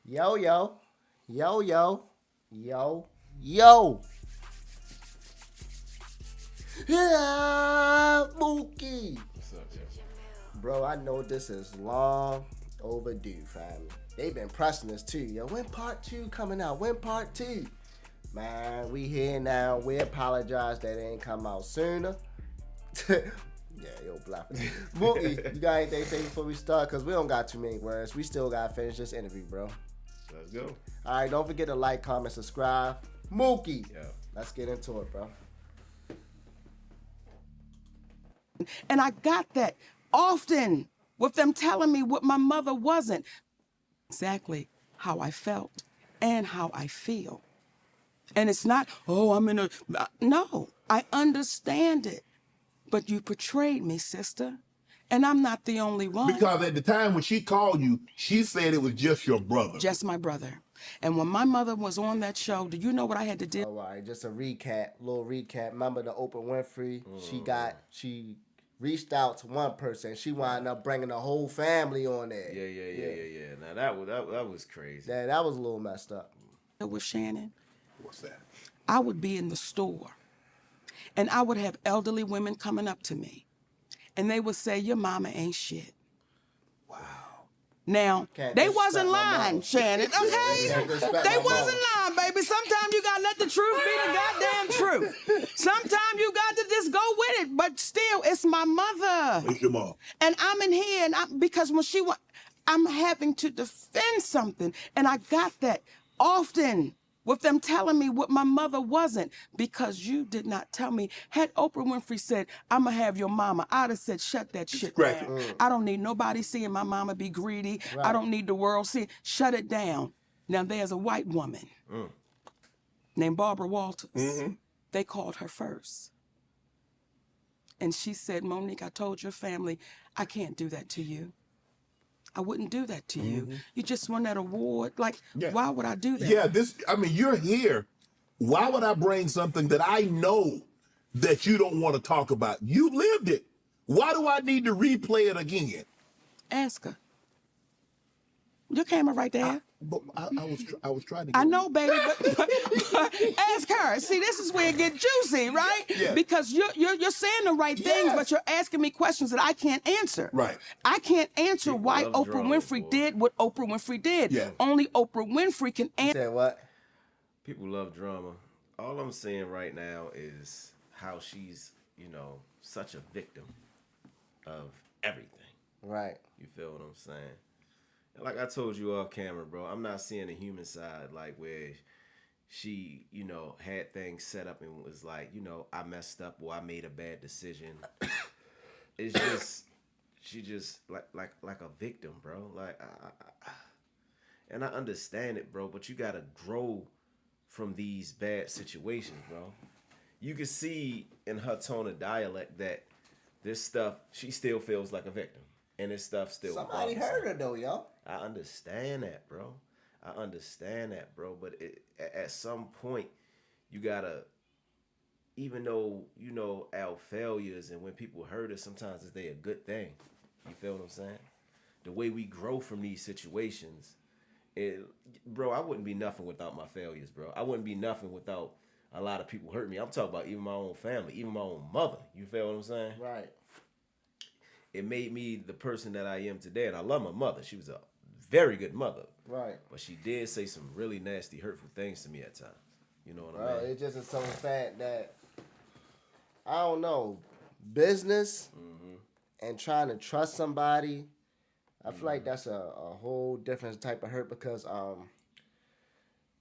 Yo, yo, yo, yo, yo, yo. Yeah, Mookie. What's up, yo? Bro, I know this is long overdue, family. They've been pressing us too, yo. When part two coming out? When part two? Man, we here now. We apologize that it ain't come out sooner. Yeah, yo, black. Mookie, you got anything to say before we start? Because we don't got too many words. We still got to finish this interview, bro. Let's go. All right, don't forget to like, comment, subscribe. Mookie, Yeah. let's get into it, bro. And I got that often with them telling me what my mother wasn't. Exactly how I felt and how I feel. And it's not, oh, I'm in a. No, I understand it. But you portrayed me, sister. And I'm not the only one. Because at the time when she called you, she said it was just your brother. Just my brother. And when my mother was on that show, do you know what I had to do? Oh, all right, just a little recap. Remember the Oprah Winfrey? She reached out to one person. She wound up bringing the whole family on there. Yeah. Now that was crazy. That was a little messed up. With Shannon? What's that? I would be in the store and I would have elderly women coming up to me and they would say, your mama ain't shit. Wow. Now, Can't they disrespect wasn't my lying, mama. Shannon, okay? Can't disrespect They my wasn't mama. lying, baby. Sometimes you gotta let the truth be the goddamn truth. Sometimes you got to just go with it, but still, it's my mother. It's your mom. And I'm in here, and because when she went, I'm having to defend something, and I got that often with them telling me what my mother wasn't because you did not tell me. Had Oprah Winfrey said, I'm gonna have your mama, I'd have said, shut that shit Scratch down. it. I don't need nobody seeing my mama be greedy. Right. I don't need the world seeing. Shut it down. Now there's a white woman named Barbara Walters. They called her first. And she said, Monique, I told your family, I can't do that to you. I wouldn't do that to you. You just won that award. Like, Yeah. why would I do that? Yeah, you're here. Why would I bring something that I know that you don't want to talk about? You lived it. Why do I need to replay it again? Ask her. Your camera right there. But I was trying to. I know, baby, but ask her. See, this is where it gets juicy, right? Yeah. Because you're saying the right things, Yes. but you're asking me questions that I can't answer. Right. I can't answer People why love Oprah drama, Winfrey boy. did what Oprah Winfrey did. Yeah. Only Oprah Winfrey can answer. Said what? People love drama. All I'm saying right now is how she's, such a victim of everything. Right. You feel what I'm saying? And like I told you off camera, bro, I'm not seeing the human side, like where she, had things set up and was like, I messed up or I made a bad decision. It's just, she just like a victim, bro. Like, and I understand it, bro, but you gotta grow from these bad situations, bro. You can see in her tone of dialect that this stuff, she still feels like a victim. And this stuff still Somebody bothers heard her though, yo. I understand that, bro. But at some point, you gotta, even though our failures and when people hurt us, sometimes it's a good thing. You feel what I'm saying? The way we grow from these situations, bro, I wouldn't be nothing without my failures, bro. I wouldn't be nothing without a lot of people hurt me. I'm talking about even my own family, even my own mother. You feel what I'm saying? Right. It made me the person that I am today, and I love my mother. She was a very good mother. Right. But she did say some really nasty, hurtful things to me at times. You know what I Bro, mean? it just is so fact that I don't know, business and trying to trust somebody. I feel like that's a whole different type of hurt because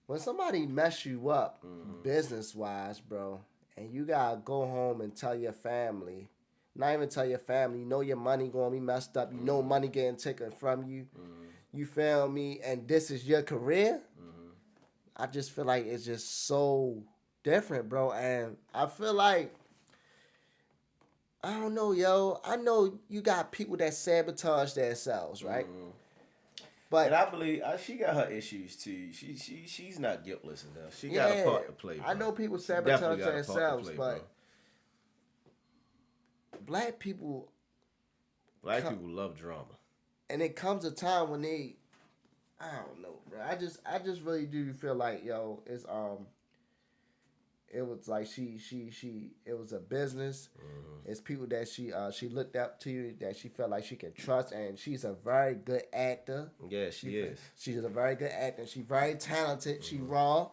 when somebody mess you up business wise, bro, and you gotta go home and tell your family. Not even tell your family, you know your money gonna be messed up. You know money getting taken from you. You feel me? And this is your career. I just feel like it's just so different, bro. And I feel like, I don't know, yo. I know you got people that sabotage themselves, right? But And I believe she got her issues too. She's not guiltless enough. She got a part to play. Bro. I know people She definitely sabotage got a part to themselves, play, but bro. black people, Black people love drama. and it comes a time when I don't know, bro. I just really do feel like, yo, it was like it was a business. It's people that she looked up to, that she felt like she could trust, and she's a very good actor. Yeah, she is. She's a very good actor. She's very talented. She raw,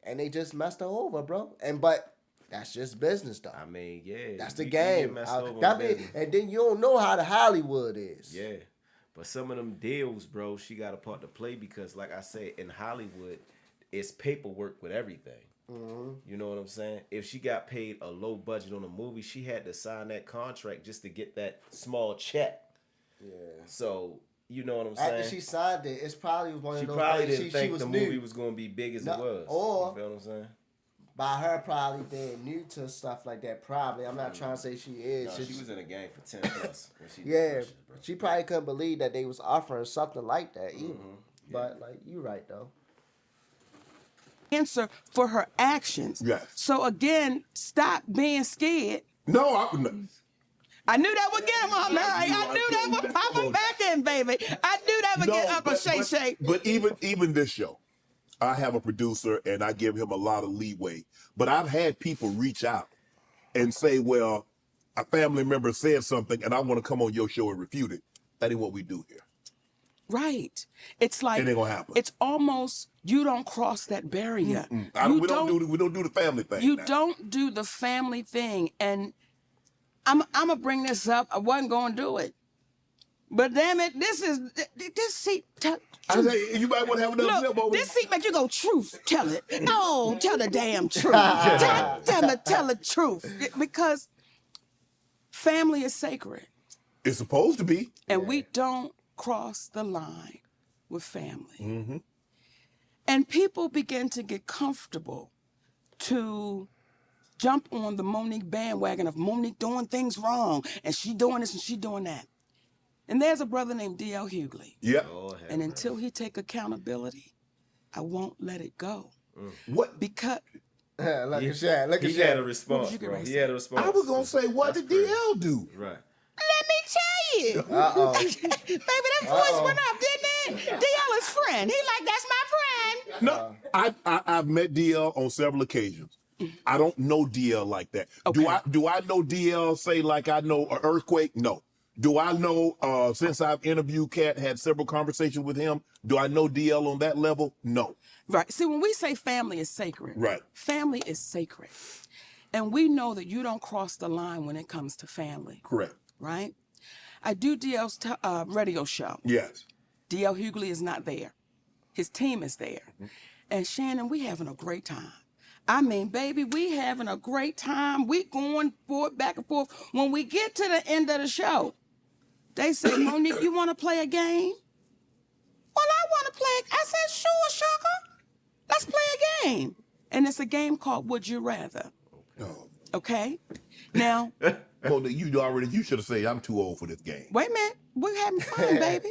and they just messed her over, bro. But that's just business, though. I mean, yeah. That's the you get game. messed over in business. And then you don't know how the Hollywood is. Yeah. But some of them deals, bro, she got a part to play because, like I said, in Hollywood, it's paperwork with everything. You know what I'm saying? If she got paid a low budget on a movie, she had to sign that contract just to get that small check. Yeah. So, you know what I'm saying? After she signed it, it's probably one of those probably things didn't think the new. movie was going to be big as it was. Or, you feel what I'm saying? By her probably being new to stuff like that, probably. I'm not trying to say she is. No, she was in a game for 10 plus. When she did yeah, that shit, bro. she probably couldn't believe that they was offering something like that either. But, like, you right, though. Answer for her actions. Yes. So again, stop being scared. No, I knew that would get him on there. I knew that would pop him back in, baby. I knew that would get Uncle Shay Shay. But even this show, I have a producer and I give him a lot of leeway. But I've had people reach out and say, well, a family member said something and I want to come on your show and refute it. That ain't what we do here. Right. It's like It ain't gonna happen. It's almost you don't cross that barrier. We don't do the family thing. You now. don't do the family thing. And I'm gonna bring this up. I wasn't gonna do it. But damn it, this seat. I say, you might want to have another sip over This seat make you go, truth, tell it. No, tell the damn truth. Tell the truth. Because family is sacred. It's supposed to be. And we don't cross the line with family. And people begin to get comfortable to jump on the Monique bandwagon of Monique doing things wrong, and she doing this and she doing that. And there's a brother named D.L. Hughley. Yeah. And until he take accountability, I won't let it go. What? Because Look at Shad. Look at He had a Shad. response, you get bro. ready to He had a response. I was gonna say, what did DL do? Right. let me tell you. Baby, that voice went up, didn't it? DL is friend. He like, that's my friend. No, I've met DL on several occasions. I don't know DL like that. Okay. Do I know DL say like I know an earthquake? No. Do I know since I've interviewed Cat, had several conversations with him? Do I know DL on that level? No. Right. See, when we say family is sacred, Right. Family is sacred. And we know that you don't cross the line when it comes to family, Correct. right? I do DL's radio show. Yes. DL Hughley is not there. His team is there. And Shannon, we having a great time. I mean, baby, we having a great time. We going forward, back and forth. When we get to the end of the show, they say, Monique, you want to play a game? Well, I want to play. I said, sure, sugar. Let's play a game. And it's a game called Would You Rather. No. Okay? Now, Well, you should have said I'm too old for this game. wait a minute. We're having fun, baby.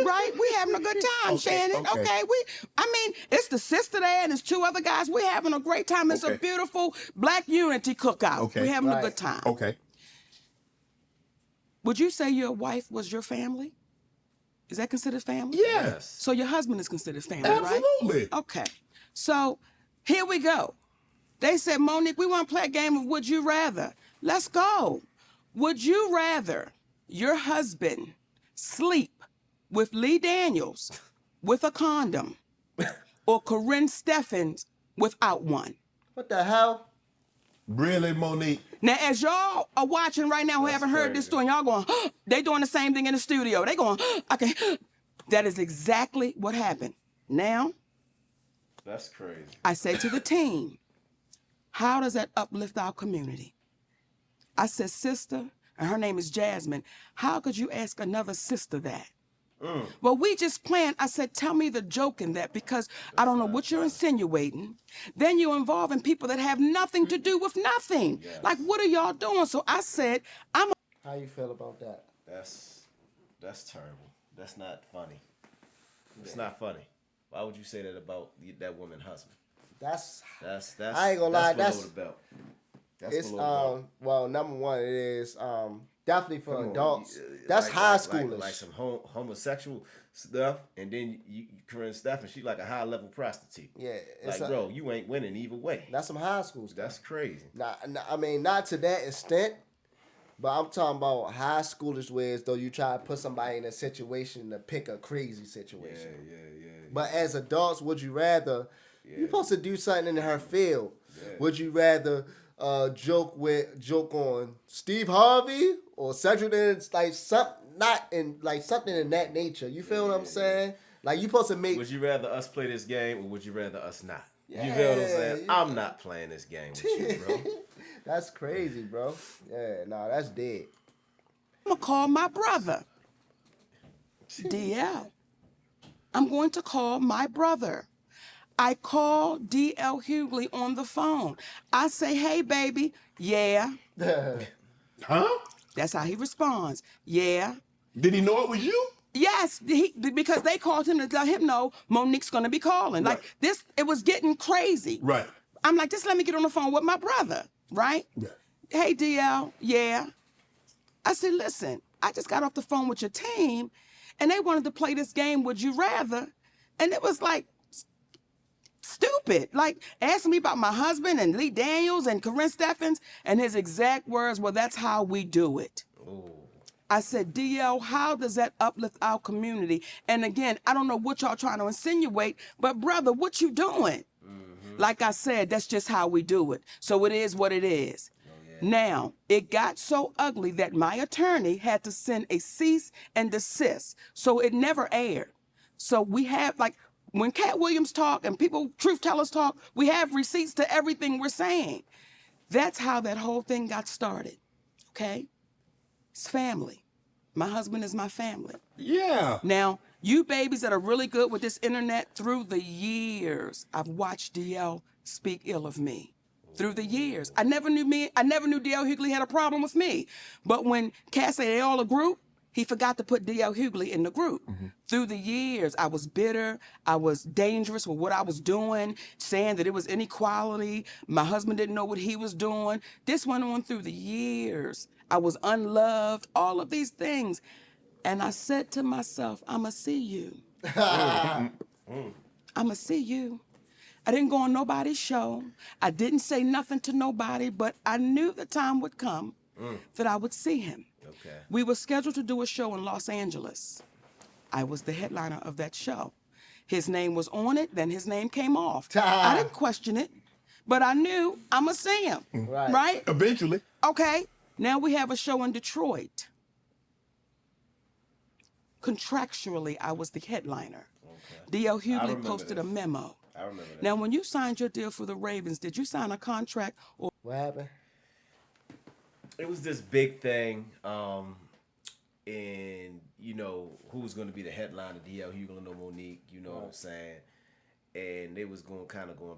Right? We having a good time, Okay, Shannon. okay. Okay. It's the sister there and there's two other guys. We're having a great time. It's a Okay. beautiful Black unity cookout. Okay, We're having a right. good time. Okay. Would you say your wife was your family? Is that considered family? Yes. So your husband is considered family, right? Absolutely. Okay. So here we go. They said, Monique, we want to play a game of Would You Rather. Let's go. Would you rather your husband sleep with Lee Daniels with a condom or Corinne Steffens without one? What the hell? Really, Monique? Now, as y'all are watching right now who haven't heard this story, y'all going, they doing the same thing in the studio. They going, okay. That is exactly what happened. Now, That's crazy. I said to the team, how does that uplift our community? I said, sister, and her name is Jasmine, how could you ask another sister that? Well, we just planned. I said, tell me the joke in that because I don't know what you're insinuating. Then you're involving people that have nothing to do with nothing. Like, what are y'all doing? So I said, How you feel about that? That's terrible. That's not funny. It's not funny. Why would you say that about that woman's husband? That's That's I ain't gonna lie, below that's- the belt. That's it's below the belt. well, number one, it is Definitely for Come on, adults. That's high schoolish. like some homosexual stuff, and then Corinne Stephen, she like a high level prostitute. Yeah, like bro, you ain't winning either way. That's some high school stuff. That's crazy. I mean, not to that extent, but I'm talking about high schoolish ways. Though you try to put somebody in a situation to pick a crazy situation. Yeah. But as adults, would you rather? You're supposed to do something in her field. Yeah. Would you rather joke on Steve Harvey or Cedric? Like something in that nature. You feel what I'm saying? Like you supposed to make. Would you rather us play this game or would you rather us not? Yeah, you feel what I'm saying? I'm not playing this game with you, bro. That's crazy, bro. Yeah, nah, that's dead. I'm gonna call my brother, DL. I'm going to call my brother. I call DL Hughley on the phone. I say, hey, baby. Yeah. Huh? That's how he responds. Yeah. Did he know it was you? Yes, because they called him to let him know Monique's going to be calling. Right. Like this, it was getting crazy. Right. I'm like, just let me get on the phone with my brother, right? Yeah. Hey, DL, yeah. I said, listen, I just got off the phone with your team, and they wanted to play this game, Would You Rather? And it was like, stupid. Like, asking me about my husband and Lee Daniels and Corinne Steffens, and his exact words, well, that's how we do it. Ooh. I said, DL, how does that uplift our community? And again, I don't know what y'all trying to insinuate, but brother, what you doing? Like I said, that's just how we do it. So it is what it is. Now, it got so ugly that my attorney had to send a cease and desist. So it never aired. So we have, like, when Cat Williams talk and people, truth tellers talk, we have receipts to everything we're saying. That's how that whole thing got started, okay? It's family. My husband is my family. Yeah. Now, you babies that are really good with this internet, through the years, I've watched DL speak ill of me. Through the years. I never knew DL Hughley had a problem with me. But when Cass said they all a group, he forgot to put DL Hughley in the group. Through the years, I was bitter. I was dangerous with what I was doing, saying that it was inequality. My husband didn't know what he was doing. This went on through the years. I was unloved, all of these things. And I said to myself, I'ma see you. I'ma see you. I didn't go on nobody's show. I didn't say nothing to nobody, but I knew the time would come that I would see him. Okay. We were scheduled to do a show in Los Angeles. I was the headliner of that show. His name was on it, then his name came off. I didn't question it, but I knew I'ma see him, right? Eventually. Okay, now we have a show in Detroit. Contractually, I was the headliner. Okay. DL I Hughley remember posted a this. memo. I remember that. Now, when you signed your deal for the Ravens, did you sign a contract or? What happened? It was this big thing, and you know who's going to be the headliner, DL Hughley or Monique. You know what I'm saying? And they was going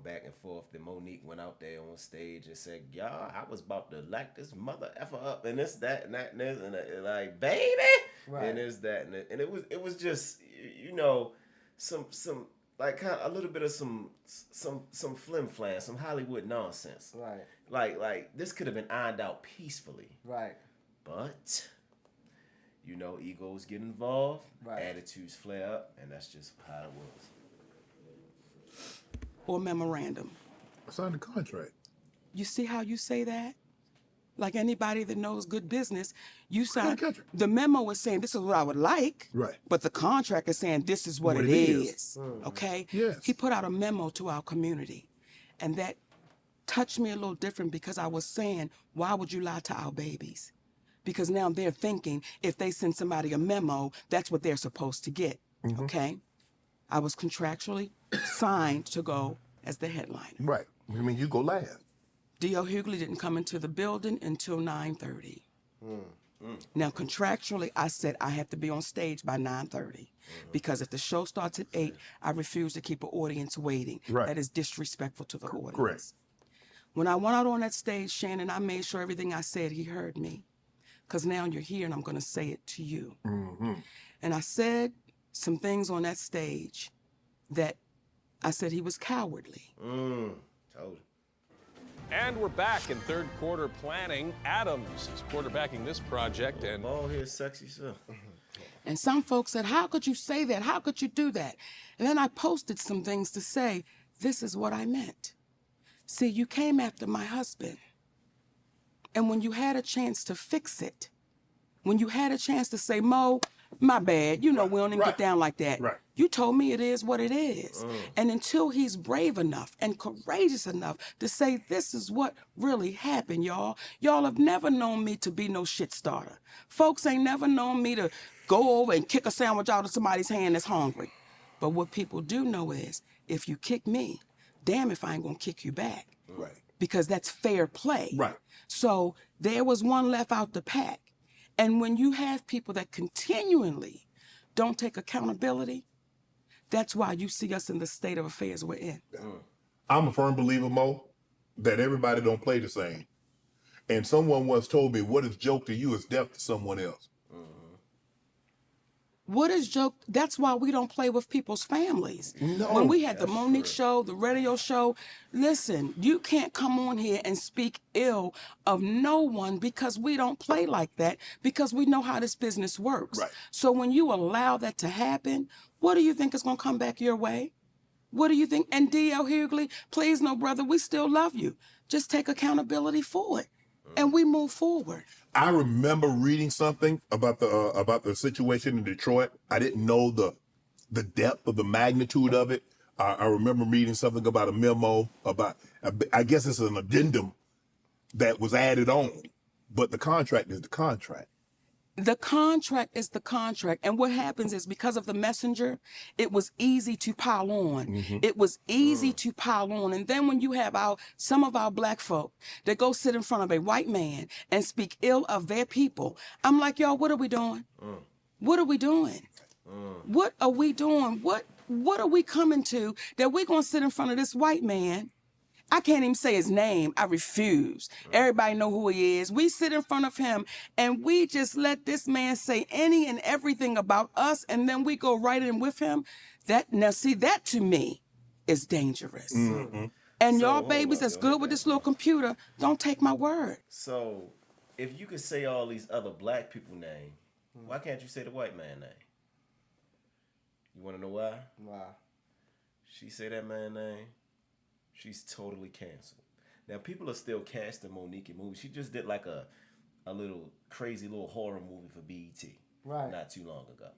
back and forth. Then Monique went out there on stage and said, "Y'all, I was about to lock this mother effer up, and this, that, and that, and this, and that, like, baby, and this, that, and it was just, you know, some like kind of a little bit of some flim flam, some Hollywood nonsense. Right. Like this could have been ironed out peacefully. Right. But you know, egos get involved, Right. attitudes flare up, and that's just how it was. or memorandum? I signed the contract. You see how you say that? Like anybody that knows good business, you sign. contract. The memo is saying this is what I would like, Right. but the contract is saying this is what it is. Okay? Yes. He put out a memo to our community, and that touched me a little different because I was saying, why would you lie to our babies? Because now they're thinking if they send somebody a memo, that's what they're supposed to get. Okay? I was contractually signed to go as the headliner. Right. I mean, you go last. D.L. Hughley didn't come into the building until 9:30. Now, contractually, I said I have to be on stage by 9:30 because if the show starts at 8, I refuse to keep an audience waiting. Right. That is disrespectful to the audience. Correct. When I went out on that stage, Shannon, I made sure everything I said, he heard me. Because now you're here and I'm going to say it to you. And I said some things on that stage that I said he was cowardly. Told you. And we're back in third quarter planning. Adams is quarterbacking this project, and Ball here, sexy stuff. And some folks said, how could you say that? How could you do that? And then I posted some things to say, this is what I meant. See, you came after my husband. And when you had a chance to fix it, when you had a chance to say, Mo, my bad, you know, we don't even get down like that. Right. You told me it is what it is. And until he's brave enough and courageous enough to say, this is what really happened, y'all. Y'all have never known me to be no shit starter. Folks ain't never known me to go over and kick a sandwich out of somebody's hand that's hungry. But what people do know is, if you kick me, damn if I ain't gonna kick you back. Right. Because that's fair play. Right. So there was one left out the pack. And when you have people that continually don't take accountability, that's why you see us in the state of affairs we're in. I'm a firm believer, Mo, that everybody don't play the same. And someone once told me, what is joke to you is death to someone else. What is joke? That's why we don't play with people's families. No, When we had the Monique show, the radio show, listen, you can't come on here and speak ill of no one because we don't play like that, because we know how this business works. Right. So when you allow that to happen, what do you think is going to come back your way? What do you think? And D.L. Hughley, please, no, brother, we still love you. Just take accountability for it, and we move forward. I remember reading something about the situation in Detroit. I didn't know the depth of the magnitude of it. I remember reading something about a memo about, I guess it's an addendum that was added on, but the contract is the contract. The contract is the contract. And what happens is, because of the messenger, it was easy to pile on. It was easy to pile on. And then when you have some of our black folk that go sit in front of a white man and speak ill of their people, I'm like, y'all, what are we doing? What are we doing? What are we doing? What are we coming to that we're going to sit in front of this white man? I can't even say his name. I refuse. Everybody know who he is. We sit in front of him and we just let this man say any and everything about us, and then we go right in with him. That to me is dangerous. And So, y'all hold babies up, that's yo, good hold with up. this little computer, don't take my word. So, if you could say all these other black people name, why can't you say the white man name? You want to know why? Wow. She say that man name, she's totally canceled. Now, people are still casting Monique in movies. She just did like a little crazy little horror movie for BET Right. not too long ago.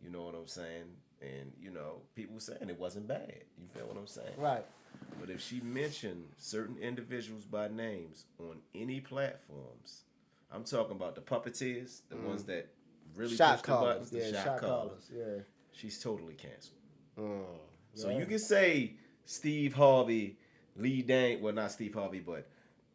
You know what I'm saying? And, you know, people saying it wasn't bad. You feel what I'm saying? Right. But if she mentioned certain individuals by names on any platforms, I'm talking about the puppeteers, the ones that really Shot push the callers. buttons, the Yeah, shot callers. Yeah. She's totally canceled. So yeah. you can say Steve Harvey, not Steve Harvey, but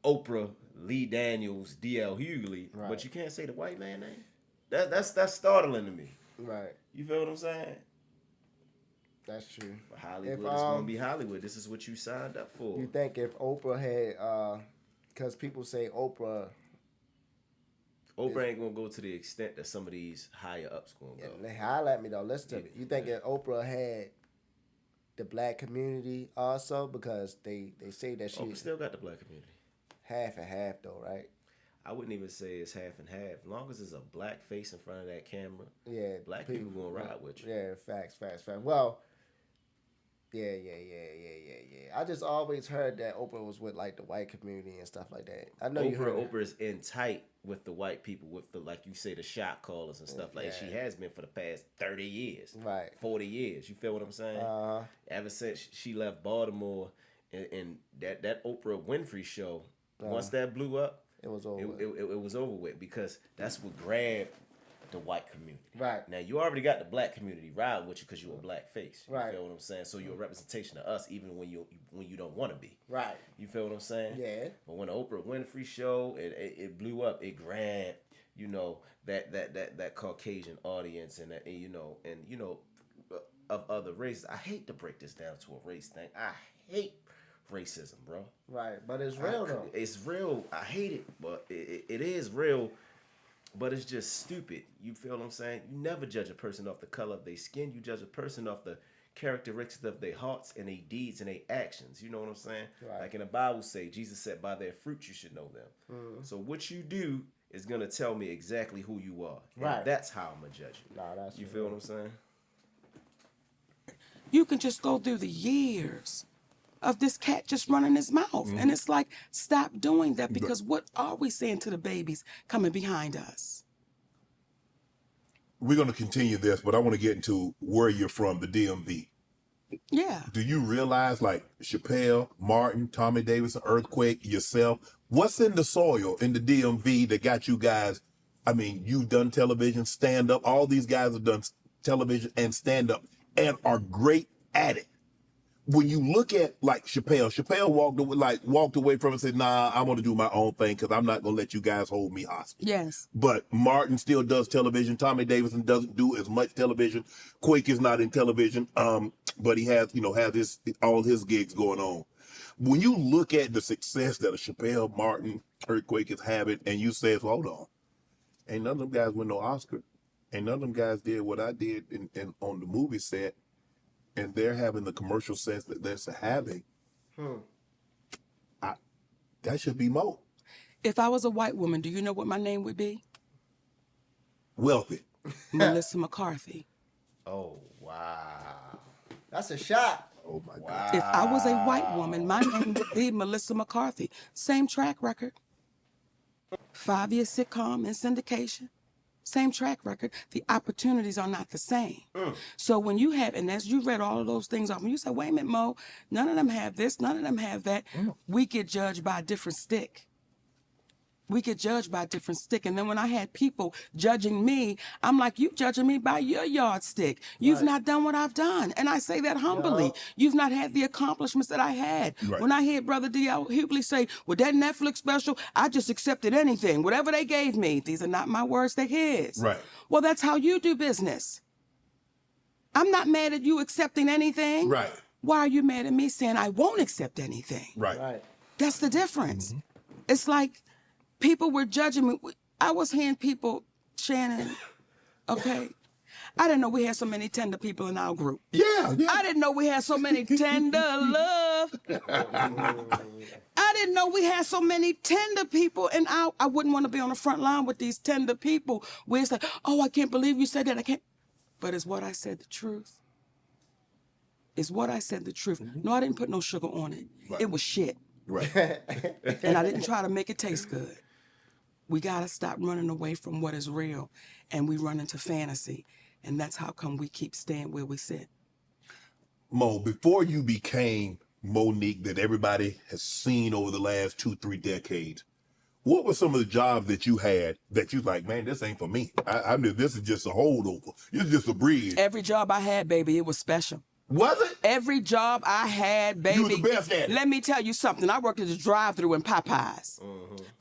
Oprah, Lee Daniels, D.L. Hughley, Right. but you can't say the white man name? That's startling to me. Right. You feel what I'm saying? That's true. But Hollywood If, is gonna be Hollywood. This is what you signed up for. You think if Oprah had, because people say Oprah ain't gonna go to the extent that some of these higher ups gonna go. They holler at me though. Listen to me. You think if Oprah had the black community also, because they say that she Oprah still got the black community. half and half though, right? I wouldn't even say it's half and half. As long as there's a black face in front of that camera, Yeah, black people gonna ride with you. Yeah, facts. Well, yeah. I just always heard that Oprah was with like the white community and stuff like that. I know you heard that. Oprah is in tight with the white people, with the, like you say, the shot callers and stuff like that. She has been for the past 30 years, Right. 40 years. You feel what I'm saying? Ever since she left Baltimore, and that Oprah Winfrey show, once that blew up, It was over. It was over with, because that's what grabbed the white community. Right. Now, you already got the black community ride with you because you're a black face. You Right. feel what I'm saying? So you're a representation of us even when you don't want to be. Right. You feel what I'm saying? Yeah. But when the Oprah Winfrey show, it blew up. It grabbed, that Caucasian audience and of other races. I hate to break this down to a race thing. I hate racism, bro. Right. But it's real though. It's real. I hate it, but it is real. But it's just stupid. You feel what I'm saying? You never judge a person off the color of their skin. You judge a person off the characteristics of their hearts and their deeds and their actions. You know what I'm saying? Right. Like in the Bible say, Jesus said, by their fruit you should know them. So what you do is going to tell me exactly who you are. And Right. that's how I'm going to judge you. Nah, that's You feel what I'm saying? You can just go through the years of this cat just running his mouth. And it's like, stop doing that, because what are we saying to the babies coming behind us? We're going to continue this, but I want to get into where you're from, the DMV. Yeah. Do you realize, like Chappelle, Martin, Tommy Davidson, Earthquake, yourself, what's in the soil in the DMV that got you guys? I mean, you've done television, stand up. All these guys have done television and stand up and are great at it. When you look at like Chappelle walked away from it and said, nah, I want to do my own thing because I'm not going to let you guys hold me hostage. Yes. But Martin still does television. Tommy Davidson doesn't do as much television. Quake is not in television, but he has, has all his gigs going on. When you look at the success that a Chappelle, Martin, Earthquake is having, and you say, well, hold on, ain't none of them guys win no Oscar. Ain't none of them guys did what I did in on the movie set. And they're having the commercial sense that they're having. That should be more. If I was a white woman, do you know what my name would be? Wealthy. Melissa McCarthy. Oh, wow. That's a shot. Oh my God. If I was a white woman, my name would be Melissa McCarthy. Same track record. 5-year sitcom and syndication. Same track record. The opportunities are not the same. So when you have, and as you read all of those things off, and you say, wait a minute, Mo, none of them have this, none of them have that, we get judged by a different stick. We get judged by a different stick. And then when I had people judging me, I'm like, you judging me by your yardstick. You've not done what I've done. And I say that humbly. Yeah. You've not had the accomplishments that I had. Right. When I hear Brother D.L. Hughley say, well, that Netflix special, I just accepted anything, whatever they gave me. These are not my words, they're his. Right. Well, that's how you do business. I'm not mad at you accepting anything. Right. Why are you mad at me saying I won't accept anything? Right. Right. That's the difference. It's like people were judging me. I was hearing people, Shannon, okay? I didn't know we had so many tender people in our group. Yeah. I didn't know we had so many tender love. I didn't know we had so many tender people, and I wouldn't want to be on the front line with these tender people where it's like, oh, I can't believe you said that. I can't. But is what I said the truth? Is what I said the truth? No, I didn't put no sugar on it. Right. It was shit. Right. And I didn't try to make it taste good. We got to stop running away from what is real, and we run into fantasy. And that's how come we keep staying where we sit. Mo, before you became Monique that everybody has seen over the last 2-3 decades, what were some of the jobs that you had that you like, man, this ain't for me? I mean, this is just a holdover. This is just a bridge. Every job I had, baby, it was special. Was it? Every job I had, baby. You were the best at it. Let me tell you something. I worked at the drive-thru in Popeyes.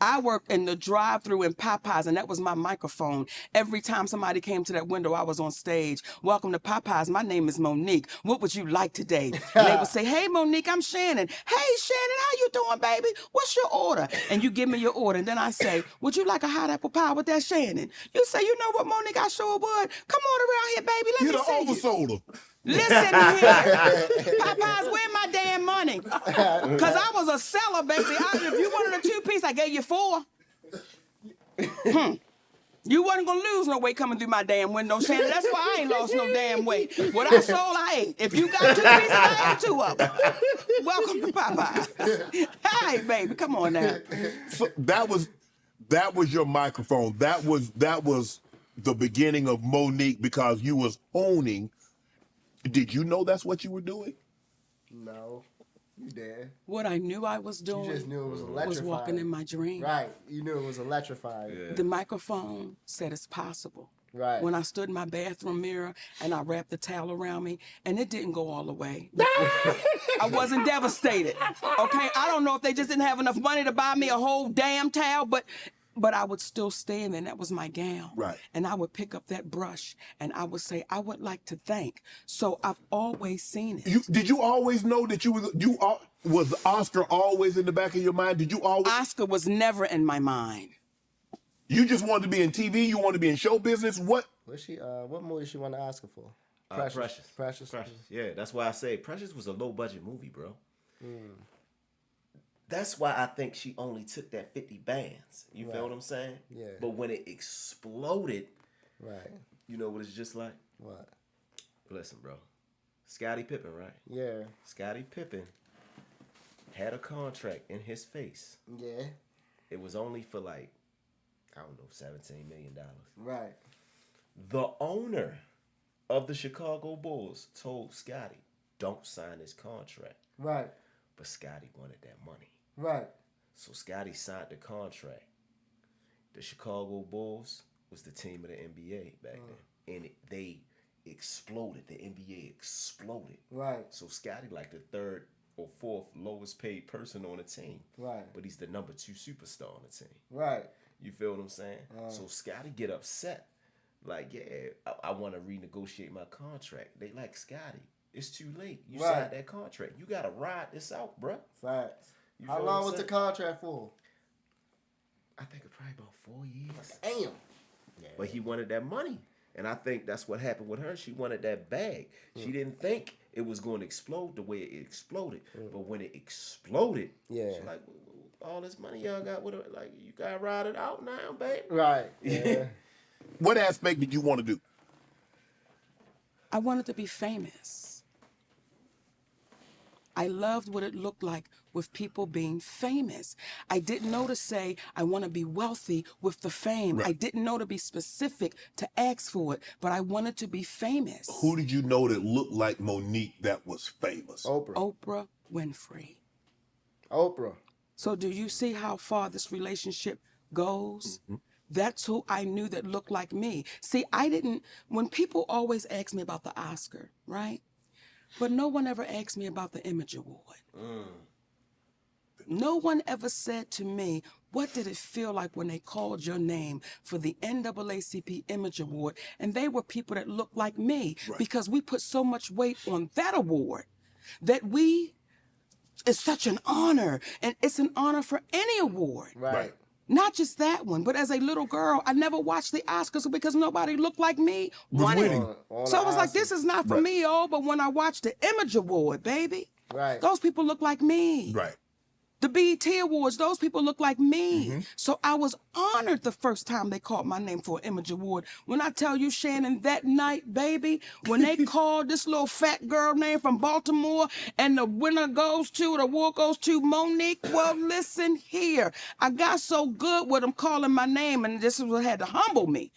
I worked in the drive-thru in Popeyes, and that was my microphone. Every time somebody came to that window, I was on stage. Welcome to Popeyes. My name is Monique. What would you like today? And they would say, hey, Monique, I'm Shannon. Hey, Shannon, how you doing, baby? What's your order? And you give me your order, and then I say, would you like a hot apple pie with that, Shannon? You say, you know what, Monique, I sure would. Come on around here, baby. Let You me the see you. oversold her. Listen here. Popeyes, where my damn money? Because I was a seller, baby. If you wanted a 2-piece, I gave you 4. You wasn't going to lose no weight coming through my damn window, Shannon. That's why I ain't lost no damn weight. What I sold, I ate. If you got 2 pieces, I ate 2 of them. Welcome to Popeyes. Hey, baby, come on now. So that was your microphone. That was the beginning of Monique because you was owning. Did you know that's what you were doing? No, you did. What I knew I was doing You just knew it was electrifying. was walking in my dream. Right. You knew it was electrifying. Yeah. The microphone said it's possible. Right. When I stood in my bathroom mirror and I wrapped the towel around me, and it didn't go all the way. I wasn't devastated. Okay, I don't know if they just didn't have enough money to buy me a whole damn towel, but I would still stand there, and that was my gown. Right. And I would pick up that brush, and I would say, I would like to thank. So I've always seen it. Did you always know that was Oscar always in the back of your mind? Did you always? Oscar was never in my mind. You just wanted to be in TV. You wanted to be in show business. What? What movie she won the Oscar for? Precious. Yeah, that's why I say Precious was a low budget movie, bro. That's why I think she only took that 50 bands. You feel what I'm saying? Yeah. But when it exploded, Right. you know what it's just like? What? Listen, bro. Scottie Pippen, right? Yeah. Scottie Pippen had a contract in his face. Yeah. It was only for like, I don't know, $17 million. Right. The owner of the Chicago Bulls told Scottie, don't sign his contract. Right. But Scottie wanted that money. Right. So Scottie signed the contract. The Chicago Bulls was the team of the NBA back then. And they exploded. The NBA exploded. Right. So Scottie like the third or fourth lowest paid person on the team. Right. But he's the number 2 superstar on the team. Right. You feel what I'm saying? So Scottie get upset. Like, yeah, I want to renegotiate my contract. They like, Scottie, it's too late. You signed that contract. You got to ride this out, bruh. Facts. You How feel long what I'm was the saying? contract for? I think it probably about 4 years. Damn. But he wanted that money. And I think that's what happened with her. She wanted that bag. She didn't think it was going to explode the way it exploded. But when it exploded, Yeah. she's like, all this money y'all got with her, like, you got to ride it out now, babe. Right. Yeah. What aspect did you want to do? I wanted to be famous. I loved what it looked like with people being famous. I didn't know to say, I want to be wealthy with the fame. Right. I didn't know to be specific to ask for it, but I wanted to be famous. Who did you know that looked like Monique that was famous? Oprah. Oprah Winfrey. Oprah. So do you see how far this relationship goes? That's who I knew that looked like me. See, when people always ask me about the Oscar, right? But no one ever asked me about the Image Award. No one ever said to me, what did it feel like when they called your name for the NAACP Image Award? And they were people that looked like me because we put so much weight on that award that it's such an honor. And it's an honor for any award. Right. Not just that one, but as a little girl, I never watched the Oscars because nobody looked like me winning. So I was like, this is not for me, but when I watched the Image Award, baby, those people look like me. Right. The BET Awards, those people look like me. So I was honored the first time they called my name for an Image Award. When I tell you, Shannon, that night, baby, when they called this little fat girl name from Baltimore and the award goes to Monique, well, listen here. I got so good with them calling my name, and this is what had to humble me.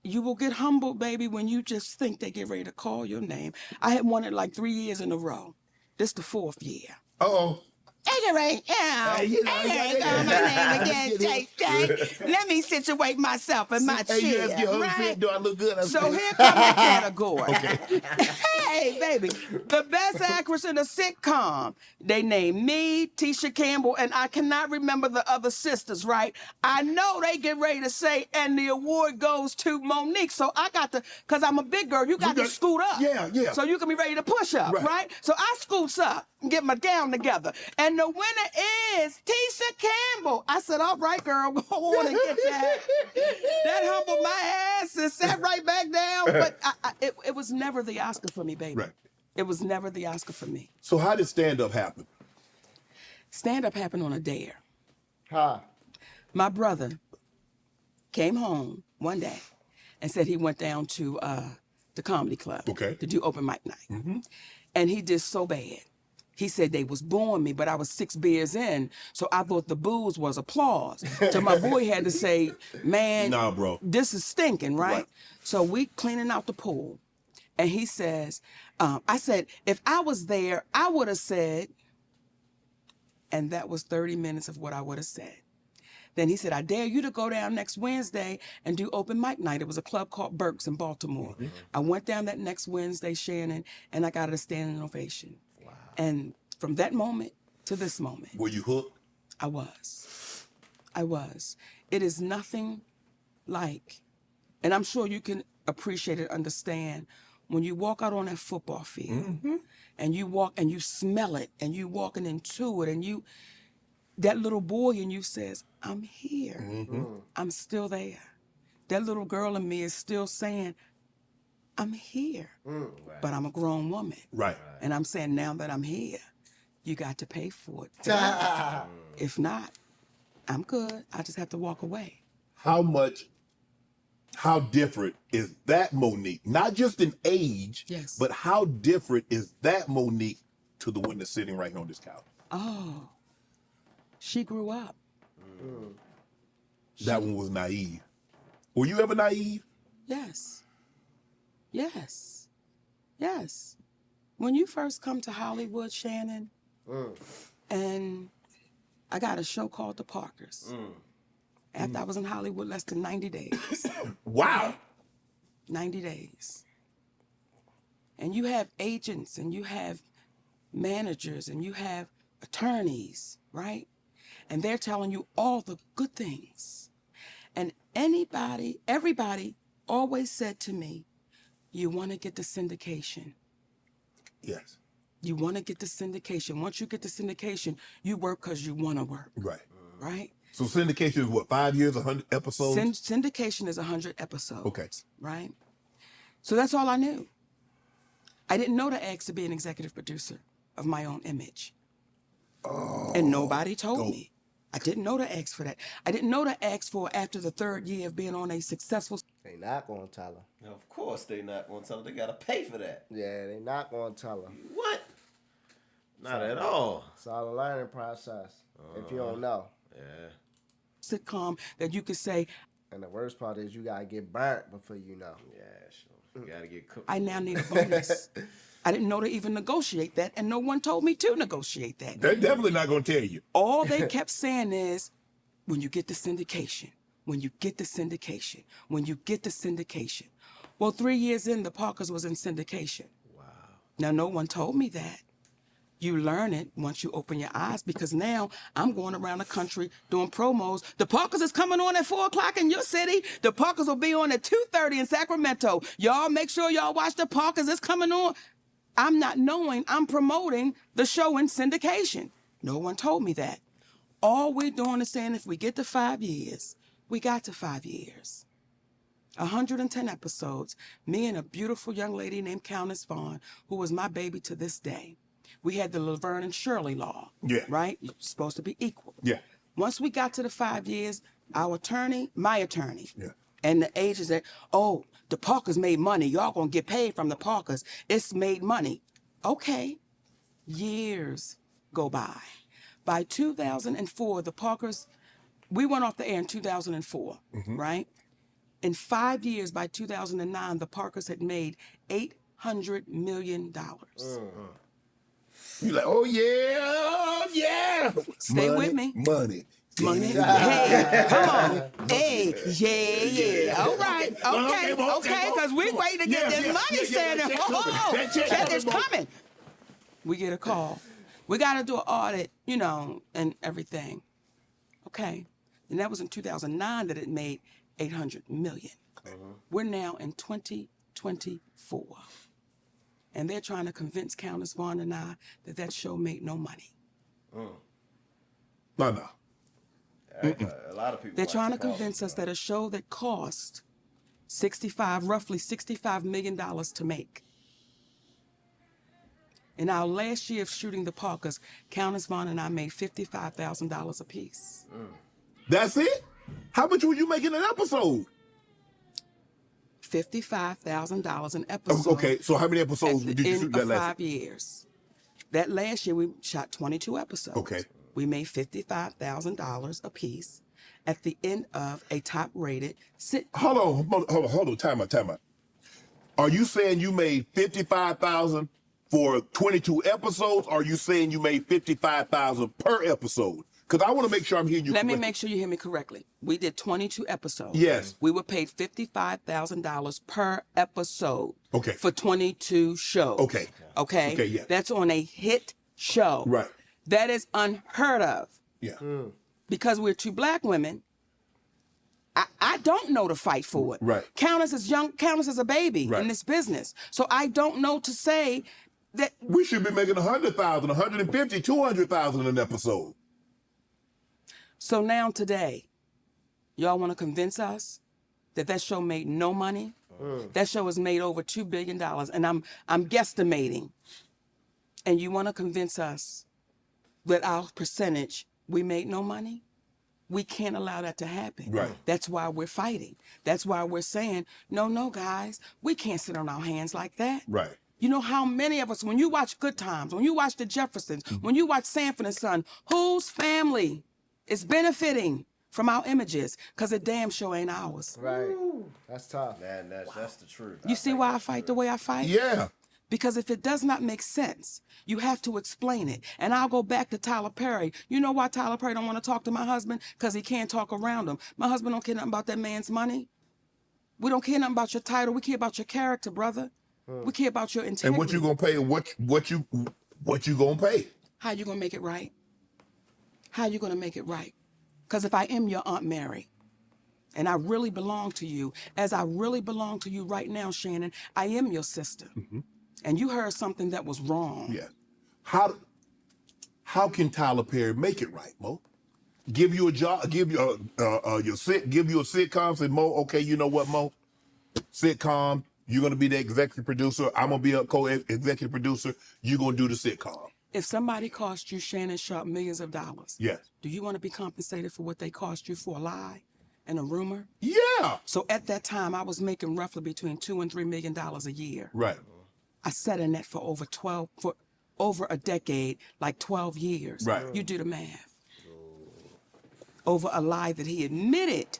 You will get humbled, baby, when you just think they get ready to call your name. I had won it like 3 years in a row. This the 4th year. Uh-oh. Anyway, my name again, Shay Shay. Let me situate myself in my chair, right? Do I look good? So here comes the category. Hey, baby, the best actress in a sitcom. They named me, Tisha Campbell, and I cannot remember the other sisters, right? I know they get ready to say, and the award goes to Monique. So I got to, because I'm a big girl, you got to scoot up. Yeah. So you can be ready to push up, right? So I scoots up and get my gown together. And the winner is Tisha Campbell. I said, all right, girl, go on and get that. That humbled my ass and sat right back down. But it was never the Oscar for me, baby. Right. It was never the Oscar for me. So how did stand-up happen? Stand-up happened on a dare. Huh. My brother came home one day and said he went down to the comedy club to do open mic night. And he did so bad. He said they was booing me, but I was 6 beers in, so I thought the booze was applause. So my boy had to say, man, nah, bro, this is stinking, right? So we cleaning out the pool. And he says, I said, if I was there, I would have said, and that was 30 minutes of what I would have said. Then he said, I dare you to go down next Wednesday and do open mic night. It was a club called Burke's in Baltimore. I went down that next Wednesday, Shannon, and I got a standing ovation. Wow. And from that moment to this moment. Were you hooked? I was. It is nothing like, and I'm sure you can appreciate and understand, when you walk out on that football field and you walk and you smell it and you walking into it and that little boy in you says, I'm here. I'm still there. That little girl in me is still saying, I'm here, Right. but I'm a grown woman. Right. And I'm saying now that I'm here, you got to pay for it. If not, I'm good. I just have to walk away. How different is that Monique? Not just in age, Yes. but how different is that Monique to the one that's sitting right here on this couch? Oh, she grew up. That one was naive. Were you ever naive? Yes. Yes. Yes. When you first come to Hollywood, Shannon, and I got a show called The Parkers. After I was in Hollywood less than 90 days. Wow. 90 days. And you have agents and you have managers and you have attorneys, right? And they're telling you all the good things. And everybody always said to me, you want to get the syndication. Yes. You want to get the syndication. Once you get the syndication, you work because you want to work, Right. right? So syndication is what, 5 years, 100 episodes? Syndication is 100 episodes. Okay. Right? So that's all I knew. I didn't know to ask to be an executive producer of my own image. And nobody told me. I didn't know to ask for that. I didn't know to ask for after the 3rd year of being on a successful. They not gonna tell her. Now, of course they not gonna tell her. They gotta pay for that. Yeah, they not gonna tell her. What? Not at all. It's all a learning process. If you don't know. Yeah. Sitcom that you could say, And the worst part is you gotta get burnt before you know. Yeah, sure. You gotta get cooked. I now need a bonus. I didn't know to even negotiate that, and no one told me to negotiate that. They're definitely not going to tell you. All they kept saying is, when you get the syndication, when you get the syndication, when you get the syndication. Well, 3 years in, the Parkers was in syndication. Wow. Now, no one told me that. You learn it once you open your eyes, because now I'm going around the country doing promos. The Parkers is coming on at 4 o'clock in your city. The Parkers will be on at 2:30 in Sacramento. Y'all make sure y'all watch the Parkers. It's coming on. I'm not knowing I'm promoting the show in syndication. No one told me that. All we're doing is saying if we get to 5 years, we got to 5 years. 110 episodes. Me and a beautiful young lady named Countess Vaughn, who was my baby to this day. We had the Laverne and Shirley law. Yeah. Right? You're supposed to be equal. Yeah. Once we got to the 5 years, our attorney, my attorney, Yeah. and the agents said, oh, the Parkers made money. Y'all gonna get paid from the Parkers. It's made money. Okay. Years go by. By 2004, the Parkers, we went off the air in 2004, right? In 5 years, by 2009, the Parkers had made $800 million. You're like, oh, yeah. Stay with me. Money. Money. Hey, come on. Hey, yeah. All right. Okay, because we waiting to get this money, Santa. Check is coming. We get a call. We got to do an audit, and everything. Okay. And that was in 2009 that it made $800 million. We're now in 2024. And they're trying to convince Countess Vaughn and I that show made no money. No. A lot of people. They're watch trying to the Parkers, convince us though. that a show that cost roughly $65 million to make. In our last year of shooting the Parkers, Countess Vaughn and I made $55,000 apiece. That's it? How much were you making an episode? $55,000 an episode. Okay, so how many episodes did you shoot that last 5 years. That last year we shot 22 episodes. Okay. We made $55,000 apiece at the end of a top-rated sitcom. Hold on, time out. Are you saying you made $55,000 for 22 episodes, or are you saying you made $55,000 per episode? Because I want to make sure I'm hearing you Let me correctly. make sure you hear me correctly. We did 22 episodes. Yes. We were paid $55,000 per episode. Okay. For 22 shows. Okay. Okay? Okay, yeah. That's on a hit show. Right. That is unheard of. Yeah. Because we're two black women, I don't know to fight for it. Right. Countess is a baby Right. in this business. So I don't know to say that. We should be making $100,000, $150,000, $200,000 an episode. So now today, y'all want to convince us that show made no money? That show has made over $2 billion, and I'm guesstimating. And you want to convince us that our percentage, we made no money? We can't allow that to happen. Right. That's why we're fighting. That's why we're saying, no, guys, we can't sit on our hands like that. Right. You know how many of us, when you watch Good Times, when you watch The Jeffersons, when you watch Sanford and Son, whose family is benefiting from our images? Because the damn show ain't ours. Right. That's tough. Man, that's the truth. You see why I fight the way I fight? Yeah. Because if it does not make sense, you have to explain it. And I'll go back to Tyler Perry. You know why Tyler Perry don't want to talk to my husband? Because he can't talk around him. My husband don't care nothing about that man's money. We don't care nothing about your title. We care about your character, brother. We care about your integrity. And what you gonna pay? What you gonna pay? How you gonna make it right? How you gonna make it right? Because if I am your Aunt Mary, and I really belong to you, as I really belong to you right now, Shannon, I am your sister. And you heard something that was wrong. Yeah. How can Tyler Perry make it right, Mo? Give you a job, give you a sitcom, say, Mo, okay, you know what, Mo? Sitcom, you're gonna be the executive producer, I'm gonna be a co-executive producer, you're gonna do the sitcom. If somebody cost you, Shannon Sharp, millions of dollars, Yes. do you want to be compensated for what they cost you for a lie and a rumor? Yeah. So at that time, I was making roughly between $2 and $3 million a year. Right. I sat in that for over a decade, like 12 years. Right. You do the math. Over a lie that he admitted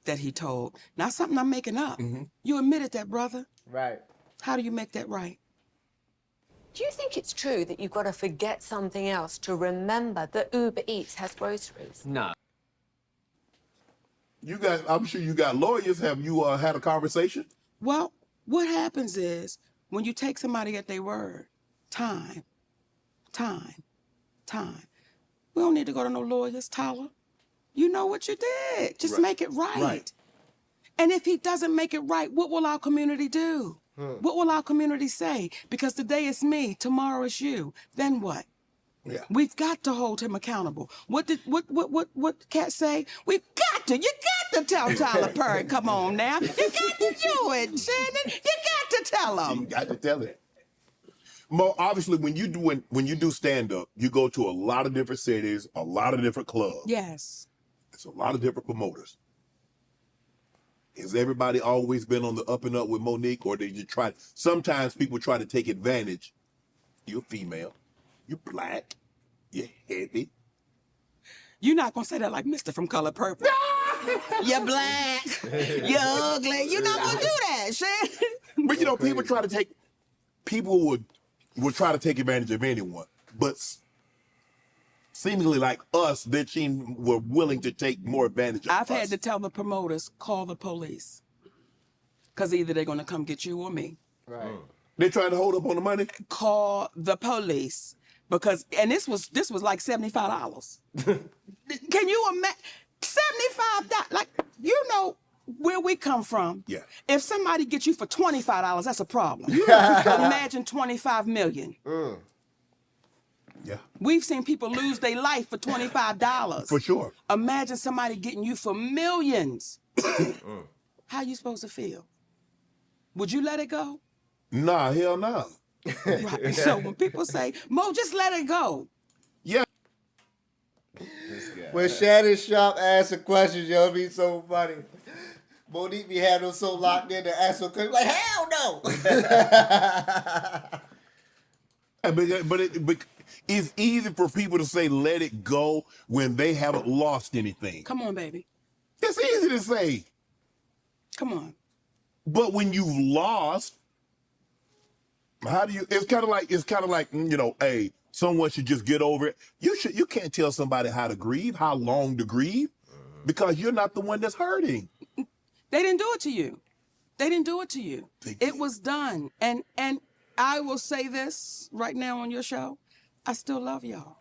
that he told. Not something I'm making up. You admitted that, brother. Right. How do you make that right? Do you think it's true that you've got to forget something else to remember that Uber Eats has groceries? No. I'm sure you got lawyers. Have you had a conversation? Well, what happens is when you take somebody at their word, time. We don't need to go to no lawyers, Tyler. You know what you did. Just make it right. Right. And if he doesn't make it right, what will our community do? What will our community say? Because today it's me, tomorrow it's you. Then what? Yeah. We've got to hold him accountable. What Cat say? You got to tell Tyler Perry, come on now. You got to do it, Shannon. You got to tell him. You got to tell it. Mo, obviously, when you do stand-up, you go to a lot of different cities, a lot of different clubs. Yes. It's a lot of different promoters. Has everybody always been on the up and up with Monique, or did you try? Sometimes people try to take advantage. You're female. You're black. You're heavy. You're not going to say that like Mr. from Color Purple. You're black. You're ugly. You're not going to do that, Shannon. But, you know, people would try to take advantage of anyone. But seemingly like us, their team were willing to take more advantage of I've us. had to tell the promoters, call the police. Because either they're going to come get you or me. Right. They're trying to hold up on the money? Call the police. Because, and this was like $75. Can you imagine? $75, like, you know where we come from. Yeah. If somebody gets you for $25, that's a problem. You imagine 25 million. Yeah. We've seen people lose their life for $25. For sure. Imagine somebody getting you for millions. How you supposed to feel? Would you let it go? Nah, hell no. Right. So when people say, Mo, just let it go. Yeah. When Shannon Sharp asks a question, yo, it be so funny. Monique be having them so locked in to ask a question, like, hell no. But it's easy for people to say let it go when they haven't lost anything. Come on, baby. It's easy to say. Come on. But when you've lost, how do you? It's kind of like you know, hey, someone should just get over it. You can't tell somebody how to grieve, how long to grieve, because you're not the one that's hurting. They didn't do it to you. They didn't do it to you. They It was done. And I will say this right now on your show. I still love y'all.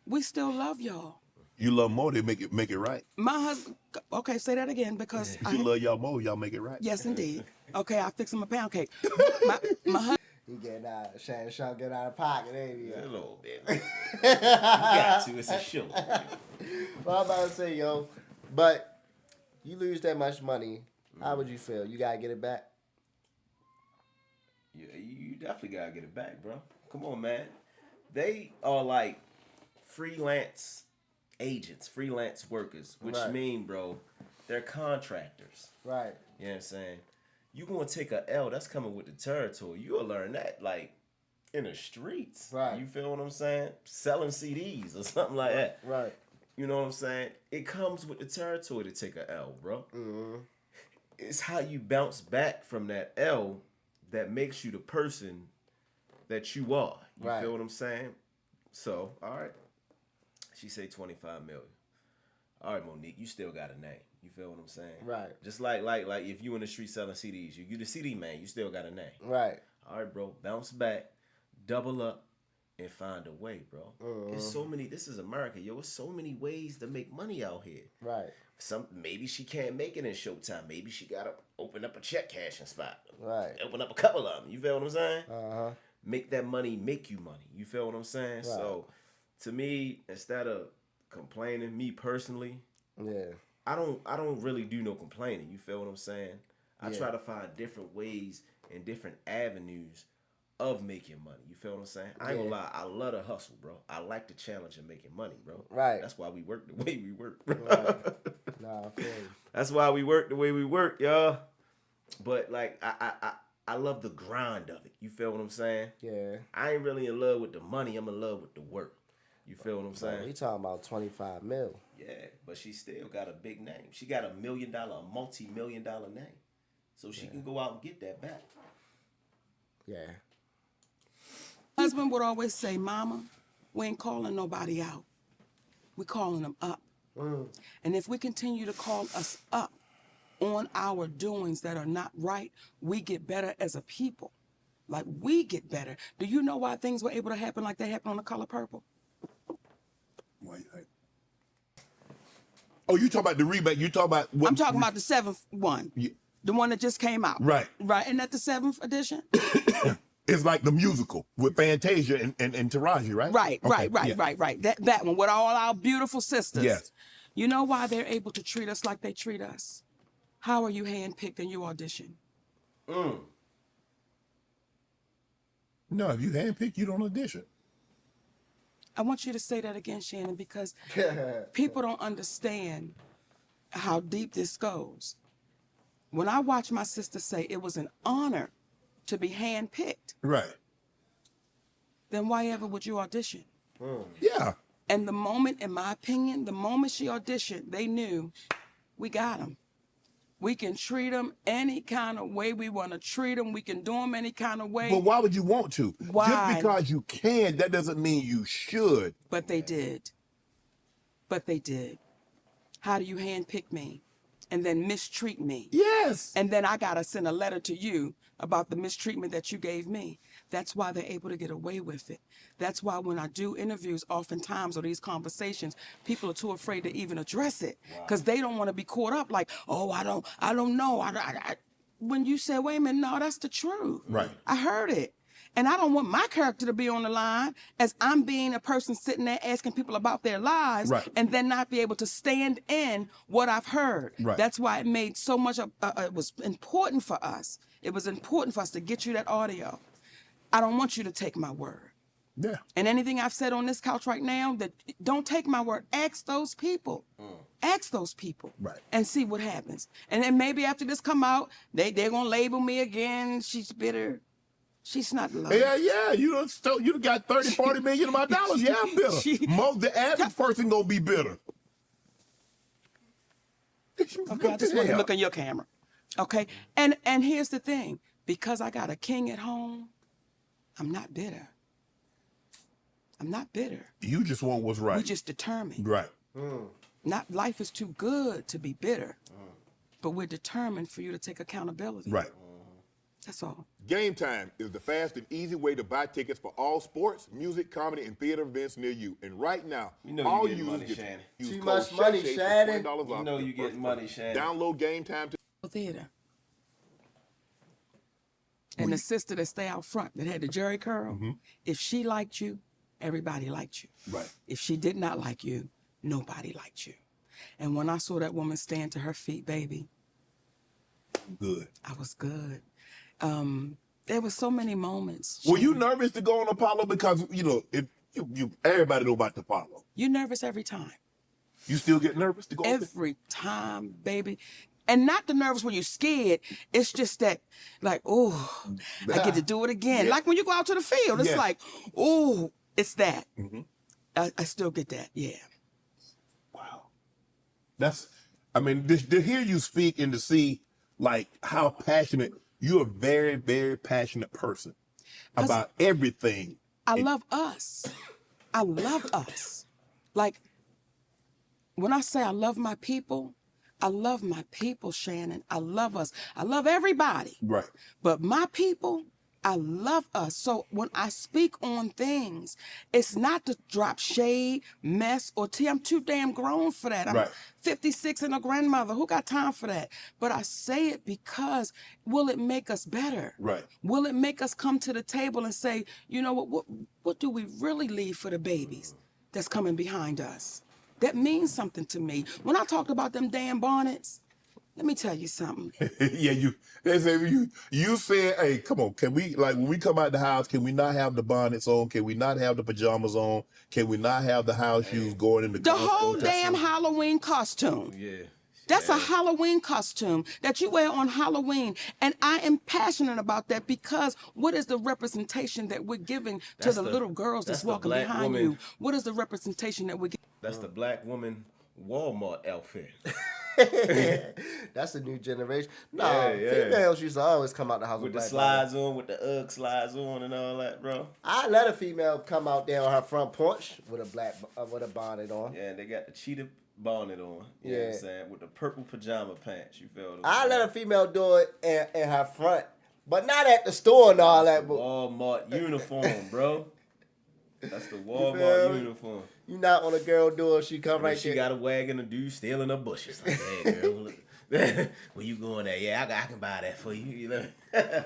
We still love y'all. You love more, they make it right. My husband, okay, say that again because If you love y'all more, y'all make it right. yes, indeed. Okay, I'll fix him a pound cake. My husband, He getting out, Shannon Sharp getting out of pocket, ain't he? A little bit. You got to. It's a show. Well, I'm about to say, yo, but you lose that much money How would you feel? You gotta get it back? Yeah, you definitely gotta get it back, bro. Come on, man. They are like freelance agents, freelance workers, which Right. mean, bro, they're contractors. Right. You know what I'm saying? You gonna take a L, that's coming with the territory. You'll learn that like in the streets. Right. You feel what I'm saying? Selling CDs or something like that. Right. You know what I'm saying? It comes with the territory to take a L, bro. Mm-hmm. It's how you bounce back from that L that makes you the person that you are. You Right. feel what I'm saying? So, all right. She say 25 million. All right, Monique, you still got a name. You feel what I'm saying? Right. Just like if you in the street selling CDs, you the CD man, you still got a name. Right. All right, bro. Bounce back, double up, and find a way, bro. There's so many. This is America, yo. There's so many ways to make money out here. Right. Maybe she can't make it in Showtime. Maybe she gotta open up a check cashing spot. Right. Open up a couple of them. You feel what I'm saying? Uh-huh. Make that money make you money. You feel what I'm saying? Right. So, to me, instead of complaining, me personally, Yeah. I don't really do no complaining. You feel what I'm saying? I Yeah. try to find different ways and different avenues of making money. You feel what I'm saying? I ain't gonna lie, I love to hustle, bro. I like the challenge of making money, bro. Right. That's why we work the way we work, bro. Right. Nah, I feel you. That's why we work the way we work, y'all. But like I love the grind of it. You feel what I'm saying? Yeah. I ain't really in love with the money. I'm in love with the work. You feel what I'm saying? We talking about 25 mil. Yeah, but she still got a big name. She got $1 million, a multi-million-dollar name. So she can go out and get that back. Yeah. Husband would always say, Mama, we ain't calling nobody out. We calling them up. And if we continue to call us up on our doings that are not right, we get better as a people. Like, we get better. Do you know why things were able to happen like they happened on The Color Purple? Why you think? Oh, you talk about the rebate. You talk about what? I'm talking about the 7th one. Yeah. The one that just came out. Right. Right. Isn't that the 7th edition? It's like the musical with Fantasia and Taraji, right? Right, Okay, right. yeah. That one with all our beautiful sisters. Yes. You know why they're able to treat us like they treat us? How are you handpicked and you audition? No, if you handpick, you don't audition. I want you to say that again, Shannon, because people don't understand how deep this goes. When I watch my sister say it was an honor to be handpicked, Right. then why ever would you audition? Yeah. And the moment, in my opinion, the moment she auditioned, they knew we got them. We can treat them any kind of way we want to treat them. We can do them any kind of way. But why would you want to? Why? Just because you can, that doesn't mean you should. But they did. But they did. How do you handpick me and then mistreat me? Yes. And then I got to send a letter to you about the mistreatment that you gave me. That's why they're able to get away with it. That's why when I do interviews, oftentimes, or these conversations, people are too afraid to even address it because they don't want to be caught up like, oh, I don't know. When you say, wait a minute, no, that's the truth. Right. I heard it. And I don't want my character to be on the line as I'm being a person sitting there asking people about their lives Right. and then not be able to stand in what I've heard. Right. That's why it made so much, it was important for us. It was important for us to get you that audio. I don't want you to take my word. Yeah. And anything I've said on this couch right now, that don't take my word. Ask those people. Ask those people. Right. And see what happens. And then maybe after this come out, they're going to label me again. She's bitter. She's not loved. Yeah. You done got 30, 40 million of my dollars. Yeah, I'm bitter. The average person gonna be bitter. Okay, I just want to look in your camera. Okay? And here's the thing. Because I got a king at home, I'm not bitter. I'm not bitter. You just want what's right. We just determined. Right. Not life is too good to be bitter. But we're determined for you to take accountability. Right. That's all. Game Time is the fast and easy way to buy tickets for all sports, music, comedy, and theater events near you. And right now, You know all you getting money, users Shannon. use Too code much money, SHAY for Shannon. $20 You off know your you getting first money, purchase. Shannon. Download Game Time to Theater. And the sister that stay out front that had the jerry curl, if she liked you, everybody liked you. Right. If she did not like you, nobody liked you. And when I saw that woman stand to her feet, baby, Good. I was good. There were so many moments. Were you Shannon. nervous to go on Apollo? Because, you know, if you everybody know about the Apollo. You're nervous every time. You still get nervous to go on there? Every time, baby. And not the nervous when you're scared. It's just that, like, oh, I get to do it again. Yeah. Like when you go out to the field, it's Yes. like, oh, it's that. Mm-hmm. I still get that, yeah. Wow. That's, I mean, to hear you speak and to see, like, how passionate, you're a very, very passionate person about everything. I love us. I love us. Like, when I say I love my people, Shannon. I love us. I love everybody. Right. But my people, I love us. So when I speak on things, it's not to drop shade, mess, or tea. I'm too damn grown for that. I'm Right. 56 and a grandmother. Who got time for that? But I say it because will it make us better? Right. Will it make us come to the table and say, you know what do we really leave for the babies that's coming behind us? That means something to me. When I talked about them damn bonnets, let me tell you something. Yeah, they say you said, hey, come on, can we, like, when we come out the house, can we not have the bonnets on? Can we not have the pajamas on? Can we not have the house shoes going in the The Costco whole tattoo? damn Halloween costume. Yeah. That's a Halloween costume that you wear on Halloween. And I am passionate about that because what is the representation that we're giving to That's the the- little girls that's that's the walking black behind woman. you? What is the representation that we're giving? That's the black woman Walmart outfit. That's the new generation. Nah, Yeah, yeah. females used to always come out the house With with the black slides on, with the UGG slides on and all that, bro. I let a female come out there on her front porch with a bonnet on. Yeah, and they got the cheetah bonnet on. You know what I'm Yeah. saying? With the purple pajama pants, you feel what I'm I saying? let a female do it in her front, but not at the store and all that. But Walmart uniform, bro. That's the Walmart feel me? uniform. you knock on a girl door, she come And right if she there. got a wagon, a dude stealing her bushes. Like, hey, girl, look. Where you going at? Yeah, I can buy that for you. You know?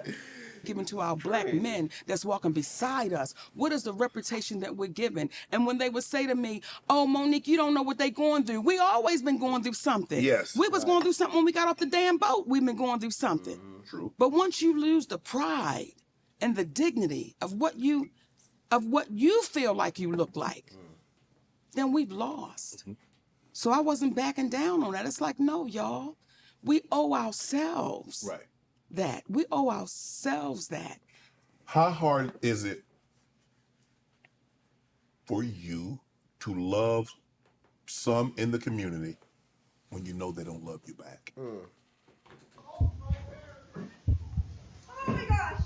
Given to our black men that's walking beside us? What is the reputation that we're giving? And when they would say to me, oh, Monique, you don't know what they going through. We always been going through something. Yes. We was going through something when we got off the damn boat. We've been going through something. True. But once you lose the pride and the dignity of what you feel like you look like, then we've lost. So I wasn't backing down on that. It's like, no, y'all, we owe ourselves Right. that. We owe ourselves that. How hard is it for you to love some in the community when you know they don't love you back? Oh my gosh.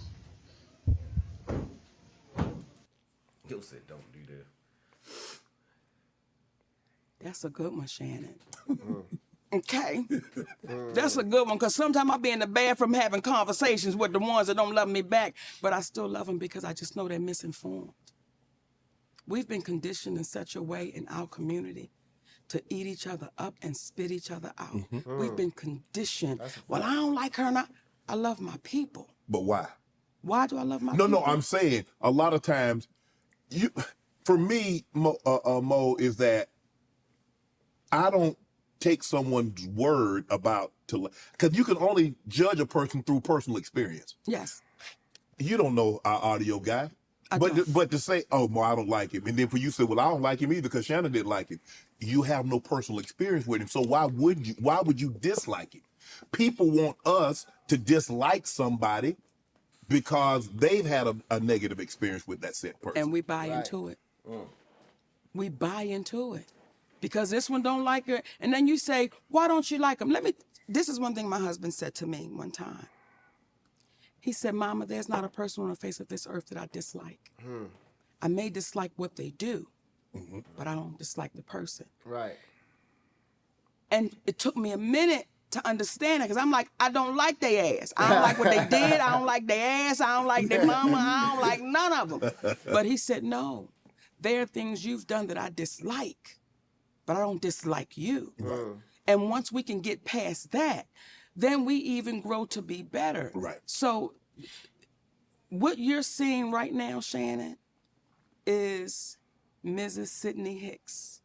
Yo said, don't do that. That's a good one, Shannon. Okay. That's a good one, because sometimes I be in the bathroom having conversations with the ones that don't love me back, but I still love them because I just know they're misinformed. We've been conditioned in such a way in our community to eat each other up and spit each other out. We've been conditioned. Well, I don't like her, and I love my people. But why? Why do I love my No, people? no, I'm saying a lot of times, for me, Mo, is that I don't take someone's word about because you can only judge a person through personal experience. Yes. You don't know our audio guy. I But don't. but to say, oh, Mo, I don't like him, and then for you to say, well, I don't like him either because Shannon didn't like him. You have no personal experience with him, so why would you dislike him? People want us to dislike somebody because they've had a negative experience with that said person. And we buy into it. We buy into it. Because this one don't like her. And then you say, why don't you like him? This is one thing my husband said to me one time. He said, Mama, there's not a person on the face of this earth that I dislike. I may dislike what they do, but I don't dislike the person. Right. And it took me a minute to understand it, because I'm like, I don't like their ass. I don't like what they did. I don't like their ass. I don't like their mama. I don't like none of them. But he said, no, there are things you've done that I dislike, but I don't dislike you. And once we can get past that, then we even grow to be better. Right. So what you're seeing right now, Shannon, is Mrs. Sidney Hicks,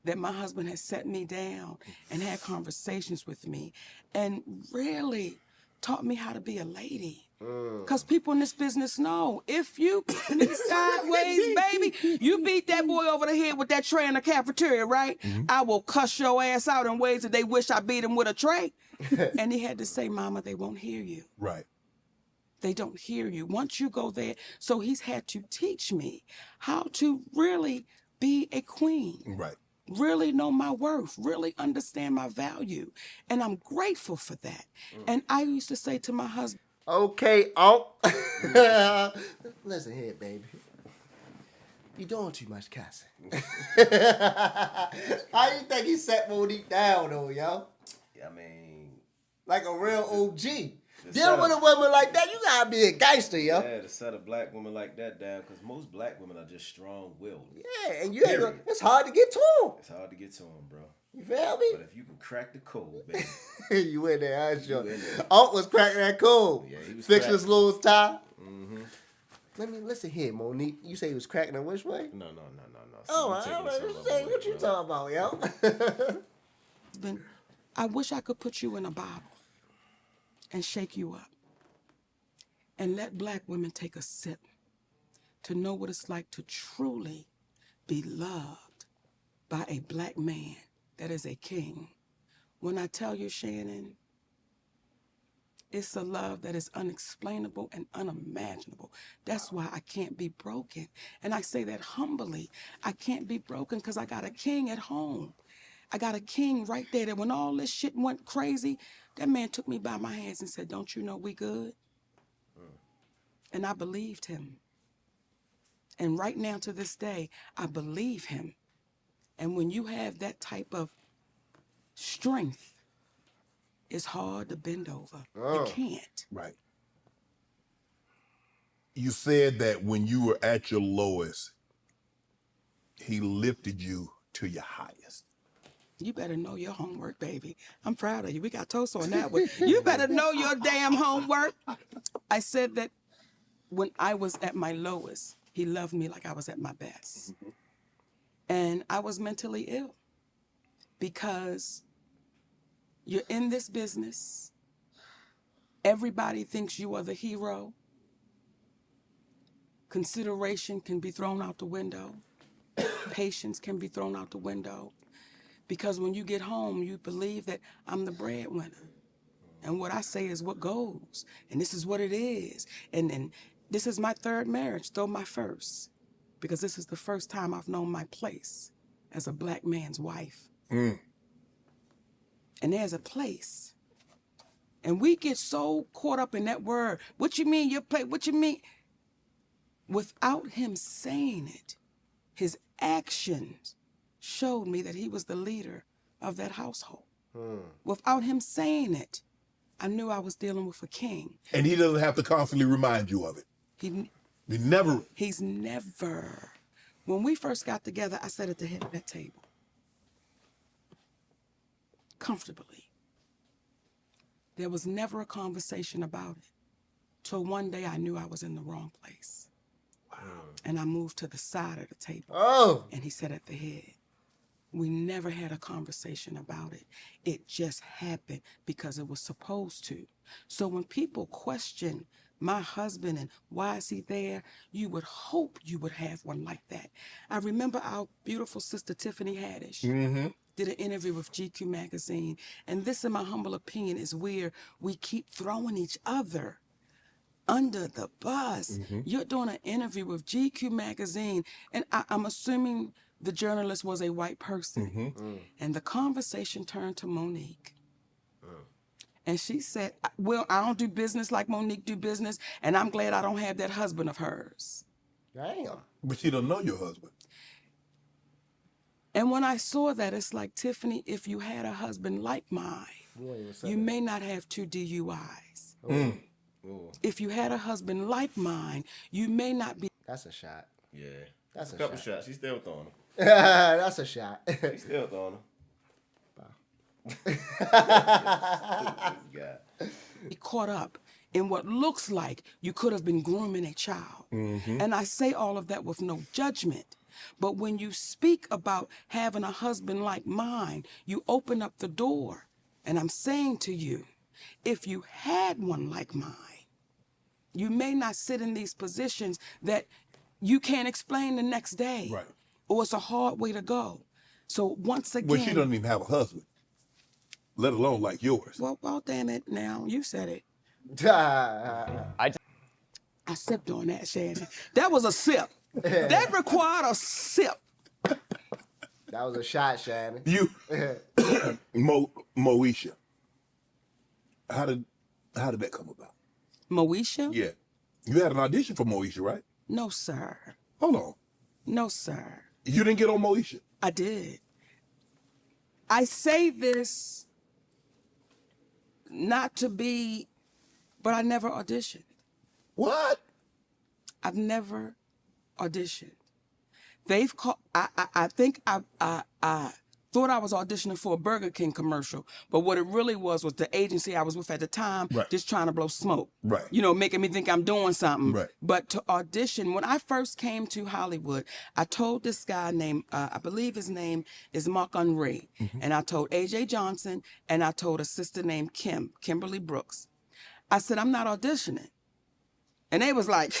that my husband has set me down and had conversations with me and really taught me how to be a lady. Because people in this business know, if you put me sideways, baby, you beat that boy over the head with that tray in the cafeteria, right? I will cuss your ass out in ways that they wish I beat him with a tray. And he had to say, Mama, they won't hear you. Right. They don't hear you. Once you go there, so he's had to teach me how to really be a queen. Right. Really know my worth, really understand my value. And I'm grateful for that. And I used to say to my husband, Okay, Unc. Listen here, baby. You doing too much cussing. How you think he set Monique down, though, yo? I mean, Like a real OG. Dealing with a woman like that, you gotta be a gangster, yo. yeah, to set a black woman like that down, because most black women are just strong-willed. Yeah, and you ain't gonna, it's hard to get to him. It's hard to get to them, bro. You feel me? But if you can crack the code, baby. You in there, huh, sure. You in there. Unc was cracking that code. Yeah, he was Fixing his cracking. little tie. Let me listen here, Monique. You say he was cracking in which way? No. Oh, See, you all taking right. this all over What you with, bro. talking about, yo? I wish I could put you in a bottle and shake you up and let black women take a sip to know what it's like to truly be loved by a black man that is a king. When I tell you, Shannon, it's a love that is unexplainable and unimaginable. That's why I can't be broken. And I say that humbly. I can't be broken because I got a king at home. I got a king right there that when all this shit went crazy, that man took me by my hands and said, don't you know we good? And I believed him. And right now to this day, I believe him. And when you have that type of strength, it's hard to bend over. You can't. Right. You said that when you were at your lowest, he lifted you to your highest. You better know your homework, baby. I'm proud of you. We got toast on that one. You better know your damn homework. I said that when I was at my lowest, he loved me like I was at my best. And I was mentally ill because you're in this business. Everybody thinks you are the hero. Consideration can be thrown out the window. Patience can be thrown out the window. Because when you get home, you believe that I'm the breadwinner. And what I say is what goes. And this is what it is. And this is my third marriage, though my first. Because this is the first time I've known my place as a black man's wife. And there's a place. And we get so caught up in that word. What you mean your place? What you mean? Without him saying it, his actions showed me that he was the leader of that household. Without him saying it, I knew I was dealing with a king. And he doesn't have to constantly remind you of it. He's never. When we first got together, I sat at the head of that table. Comfortably. There was never a conversation about it. Till one day I knew I was in the wrong place. Wow. And I moved to the side of the table. Oh. And he sat at the head. We never had a conversation about it. It just happened because it was supposed to. So when people question my husband and why is he there, you would hope you would have one like that. I remember our beautiful sister Tiffany Haddish did an interview with GQ magazine. And this, in my humble opinion, is where we keep throwing each other under the bus. You're doing an interview with GQ magazine, and I'm assuming the journalist was a white person. And the conversation turned to Monique. And she said, well, I don't do business like Monique do business, and I'm glad I don't have that husband of hers. Damn. But she don't know your husband. And when I saw that, it's like, Tiffany, if you had a husband like mine, you may not have 2 DUIs. If you had a husband like mine, you may not be. That's a shot. Yeah. That's a couple shot. shots. She's still throwing them. That's a shot. She's still throwing them. Be caught up in what looks like you could have been grooming a child. And I say all of that with no judgment. But when you speak about having a husband like mine, you open up the door. And I'm saying to you, If you had one like mine, you may not sit in these positions that you can't explain the next day. Right. Or it's a hard way to go. So once again. Well, she doesn't even have a husband, let alone like yours. Well, damn it now. You said it. that I sipped on that, Shannon. That was a sip. That required a sip. was a shot, Shannon. You, Moesha, how did that come about? Moesha? Yeah. You had an audition for Moesha, right? No, sir. Hold on. No, sir. You didn't get on Moesha? I did. I say this not to be, but I never auditioned. What? I've never auditioned. They've called. I think I thought I was auditioning for a Burger King commercial, but what it really was the agency I was with at the time, Right. just trying to blow smoke. Right. You know, making me think I'm doing something. Right. But to audition, when I first came to Hollywood, I told this guy named, I believe his name is Mark Unray, and I told A.J. Johnson, and I told a sister named Kimberly Brooks. I said, I'm not auditioning. And they was like,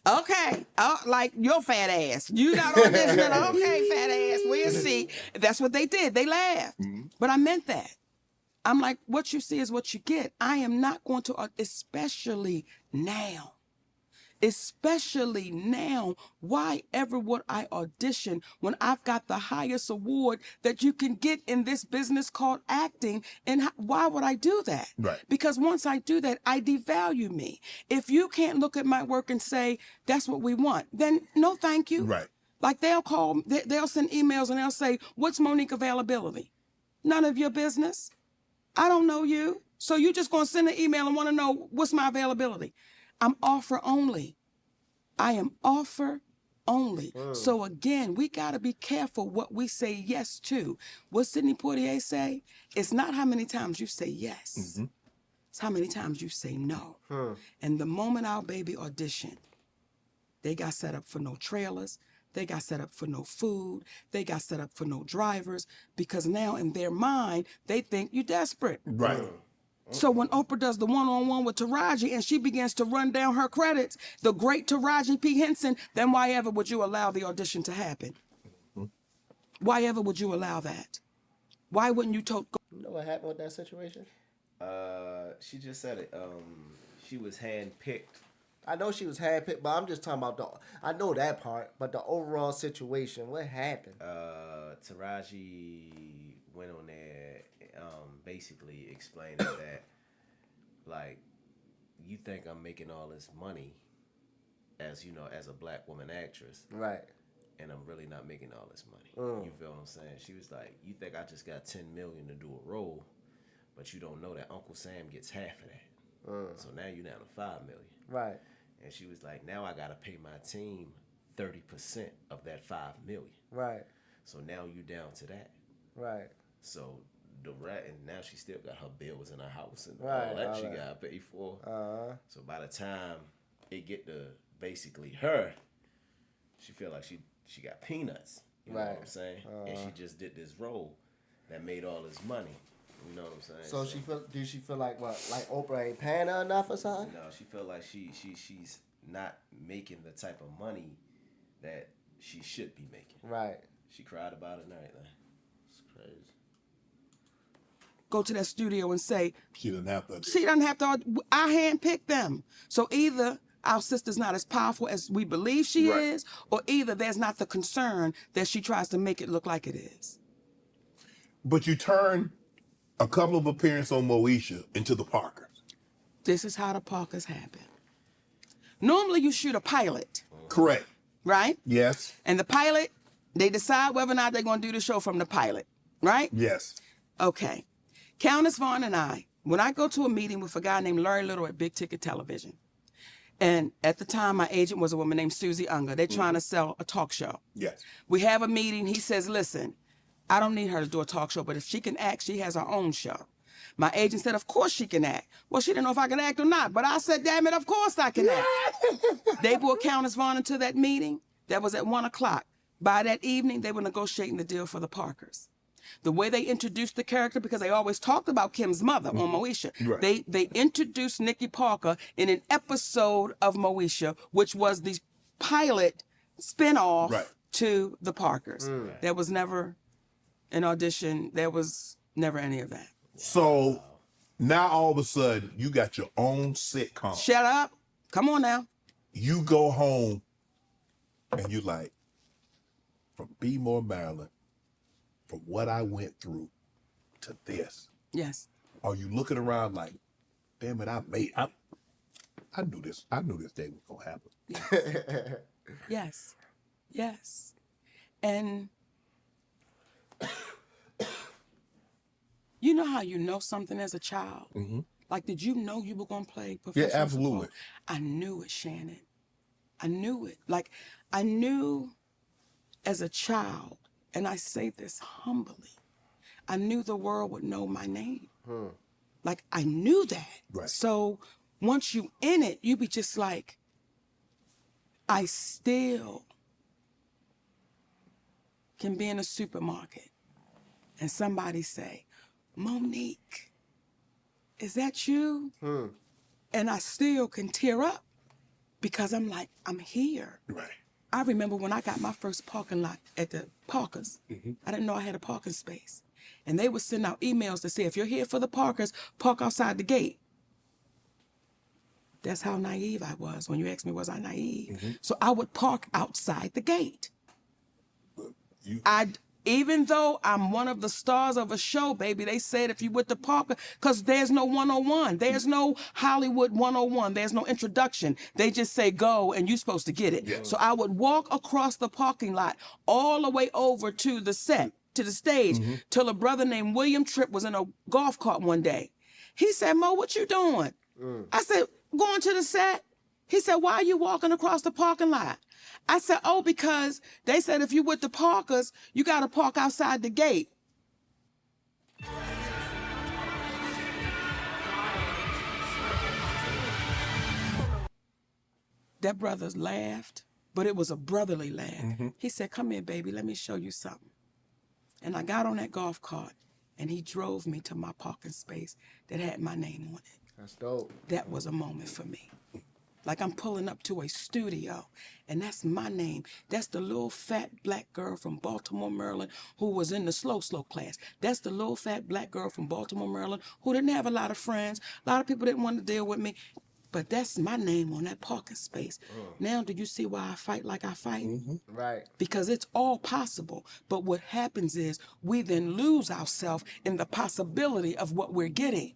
okay, like your fat ass. You not auditioning, okay, fat ass, we'll see. That's what they did. They laughed. But I meant that. I'm like, what you see is what you get. I am not going to, especially now. Especially now, why ever would I audition when I've got the highest award that you can get in this business called acting? And why would I do that? Right. Because once I do that, I devalue me. If you can't look at my work and say, that's what we want, then no, thank you. Right. Like they'll call, they'll send emails and they'll say, what's Monique availability? None of your business. I don't know you. So you just gonna send an email and wanna know what's my availability. I'm offer only. I am offer only. So again, we got to be careful what we say yes to. What Sidney Poitier say? It's not how many times you say yes. It's how many times you say no. And the moment our baby auditioned, they got set up for no trailers. They got set up for no food. They got set up for no drivers because now in their mind, they think you're desperate. Right. So when Oprah does the one-on-one with Taraji and she begins to run down her credits, the great Taraji P. Henson, then why ever would you allow the audition to happen? Why ever would you allow that? Why wouldn't you You know what happened with that situation? She just said it. She was handpicked. I know she was handpicked, but I'm just talking about I know that part, but the overall situation, what happened? Taraji went on there, basically explaining that, like, you think I'm making all this money as, you know, as a black woman actress. Right. And I'm really not making all this money. You feel what I'm saying? She was like, you think I just got $10 million to do a role, but you don't know that Uncle Sam gets half of that. So now you're down to $5 million. Right. And she was like, now I gotta pay my team 30% of that $5 million. Right. So now you down to that. Right. So and now she still got her bills in her house and Right, all that all she that. gotta pay for. So by the time it get to basically her, she feel like she got peanuts. You know what I'm saying? And she just did this role that made all this money. You know what I'm saying? So do she feel like what? Like Oprah ain't paying her enough or something? No, she feel like she's not making the type of money that she should be making. Right. She cried about it and everything. It's crazy. go to that studio and say, She doesn't have to. she doesn't have to, I handpicked them. So either our sister's not as powerful as we believe she Right. is, or either there's not the concern that she tries to make it look like it is. But you turn a couple of appearances on Moesha into the Parkers. This is how the Parkers happen. Normally you shoot a pilot, Correct. right? Yes. And the pilot, they decide whether or not they're going to do the show from the pilot, right? Yes. Okay. Countess Vaughn and I, when I go to a meeting with a guy named Larry Little at Big Ticket Television, and at the time my agent was a woman named Susie Unger, they're trying to sell a talk show. Yes. We have a meeting, he says, listen, I don't need her to do a talk show, but if she can act, she has her own show. My agent said, of course she can act. Well, she didn't know if I can act or not, but I said, damn it, of course I can act. They brought Countess Vaughn into that meeting. That was at 1 o'clock. By that evening, they were negotiating the deal for the Parkers. The way they introduced the character, because they always talked about Kim's mother on Moesha. Right. They introduced Nikki Parker in an episode of Moesha, which was the pilot spinoff Right. to the Parkers. There was never an audition. There was never any of that. So now all of a sudden you got your own sitcom. Shut up. Come on now. You go home and you like, from Bmore, Maryland, from what I went through to this. Yes. Are you looking around like, damn it, I knew this. I knew this day was gonna happen. Yes. Yes. And you know how you know something as a child? Like, did you know you were going to play professional Yeah, absolutely. football? I knew it, Shannon. I knew it. Like, I knew as a child, and I say this humbly, I knew the world would know my name. Like, I knew that. Right. So once you in it, you be just like, I still can be in a supermarket and somebody say, Monique, is that you? And I still can tear up because I'm like, I'm here. Right. I remember when I got my first parking lot at the Parkers. I didn't know I had a parking space. And they would send out emails to say, if you're here for the Parkers, park outside the gate. That's how naive I was. When you asked me, was I naive? So I would park outside the gate. Even though I'm one of the stars of a show, baby, they said if you with the Parker, because there's no 101. There's no Hollywood 101. There's no introduction. They just say go and you're supposed to get it. Yeah. So I would walk across the parking lot all the way over to the set, to the stage, till a brother named William Tripp was in a golf cart one day. He said, Mo, what you doing? I said, going to the set. He said, why are you walking across the parking lot? I said, oh, because they said if you with the Parkers, you got to park outside the gate. That brother laughed, but it was a brotherly laugh. He said, come here, baby, let me show you something. And I got on that golf cart, and he drove me to my parking space that had my name on it. That's dope. That was a moment for me. Like I'm pulling up to a studio, and that's my name. That's the little fat black girl from Baltimore, Maryland, who was in the slow class. That's the little fat black girl from Baltimore, Maryland, who didn't have a lot of friends. A lot of people didn't want to deal with me. But that's my name on that parking space. Now, do you see why I fight like I fight? Right. Because it's all possible. But what happens is we then lose ourselves in the possibility of what we're getting.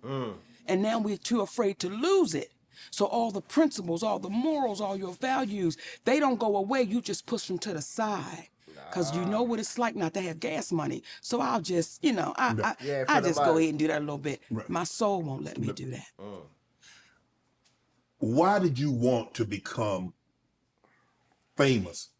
And now we're too afraid to lose it. So all the principles, all the morals, all your values, they don't go away. You just push them to the side. Because you know what it's like not to have gas money. So I'll just, you know, I just go ahead and do that a little bit. Right. My soul won't let me do that. Why did you want to become famous?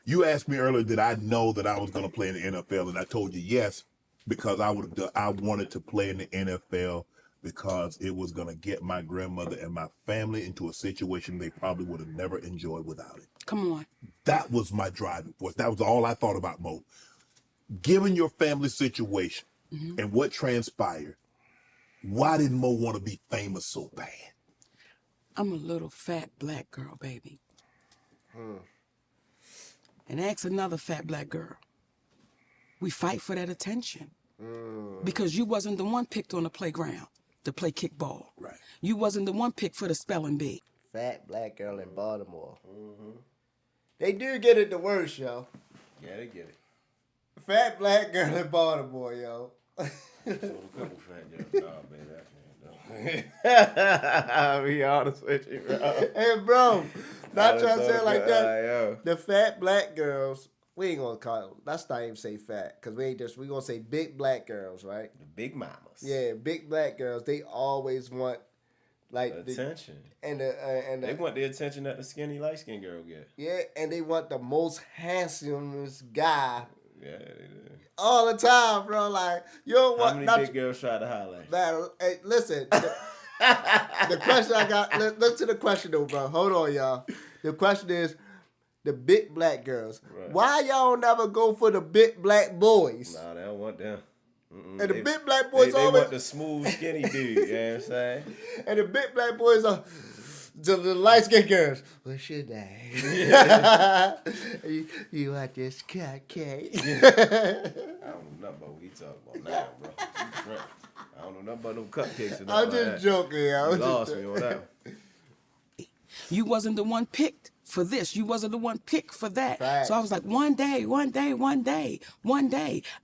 You asked me earlier, did I know that I was going to play in the NFL? And I told you yes, because I wanted to play in the NFL because it was going to get my grandmother and my family into a situation they probably would have never enjoyed without it. Come on. That was my driving force. That was all I thought about, Mo. Given your family situation and what transpired, why did Mo want to be famous so bad? I'm a little fat black girl, baby. And ask another fat black girl. We fight for that attention. Because you wasn't the one picked on the playground to play kickball. Right. You wasn't the one picked for the spelling bee. Fat black girl in Baltimore. They do get it the worst, yo. Yeah, they get it. Fat black girl in Baltimore, yo. So a couple fat girls. Nah, baby, I'll be honest with you, bro. Hey, bro. Not trying to say it like that. Yo. The fat black girls, we ain't gonna call them. Let's not even say fat, because we gonna say big black girls, right? The big mamas. Yeah, big black girls, they always want, like, Attention. They want the attention that the skinny, light-skinned girl get. Yeah, and they want the most handsomest guy Yeah, they do. all the time, bro. Like, you don't How want many big girls try to holler at you? Man, hey, listen. The question I got. Listen to the question though, bro. Hold on, y'all. The question is, the big black girls. Right. Why y'all never go for the big black boys? Nah, they don't want them. And the big black boys they always want the smooth, skinny dude. You know what I'm saying? and the big black boys are the light skinned girls. What's your name? you want this cupcake? I don't know nothing about what we talking about now, bro. You drunk. I don't know nothing about no cupcakes or nothing. I'm just like joking. that. You lost me on that. You wasn't the one picked for this. You wasn't the one picked for that. Facts. So I was like, one day,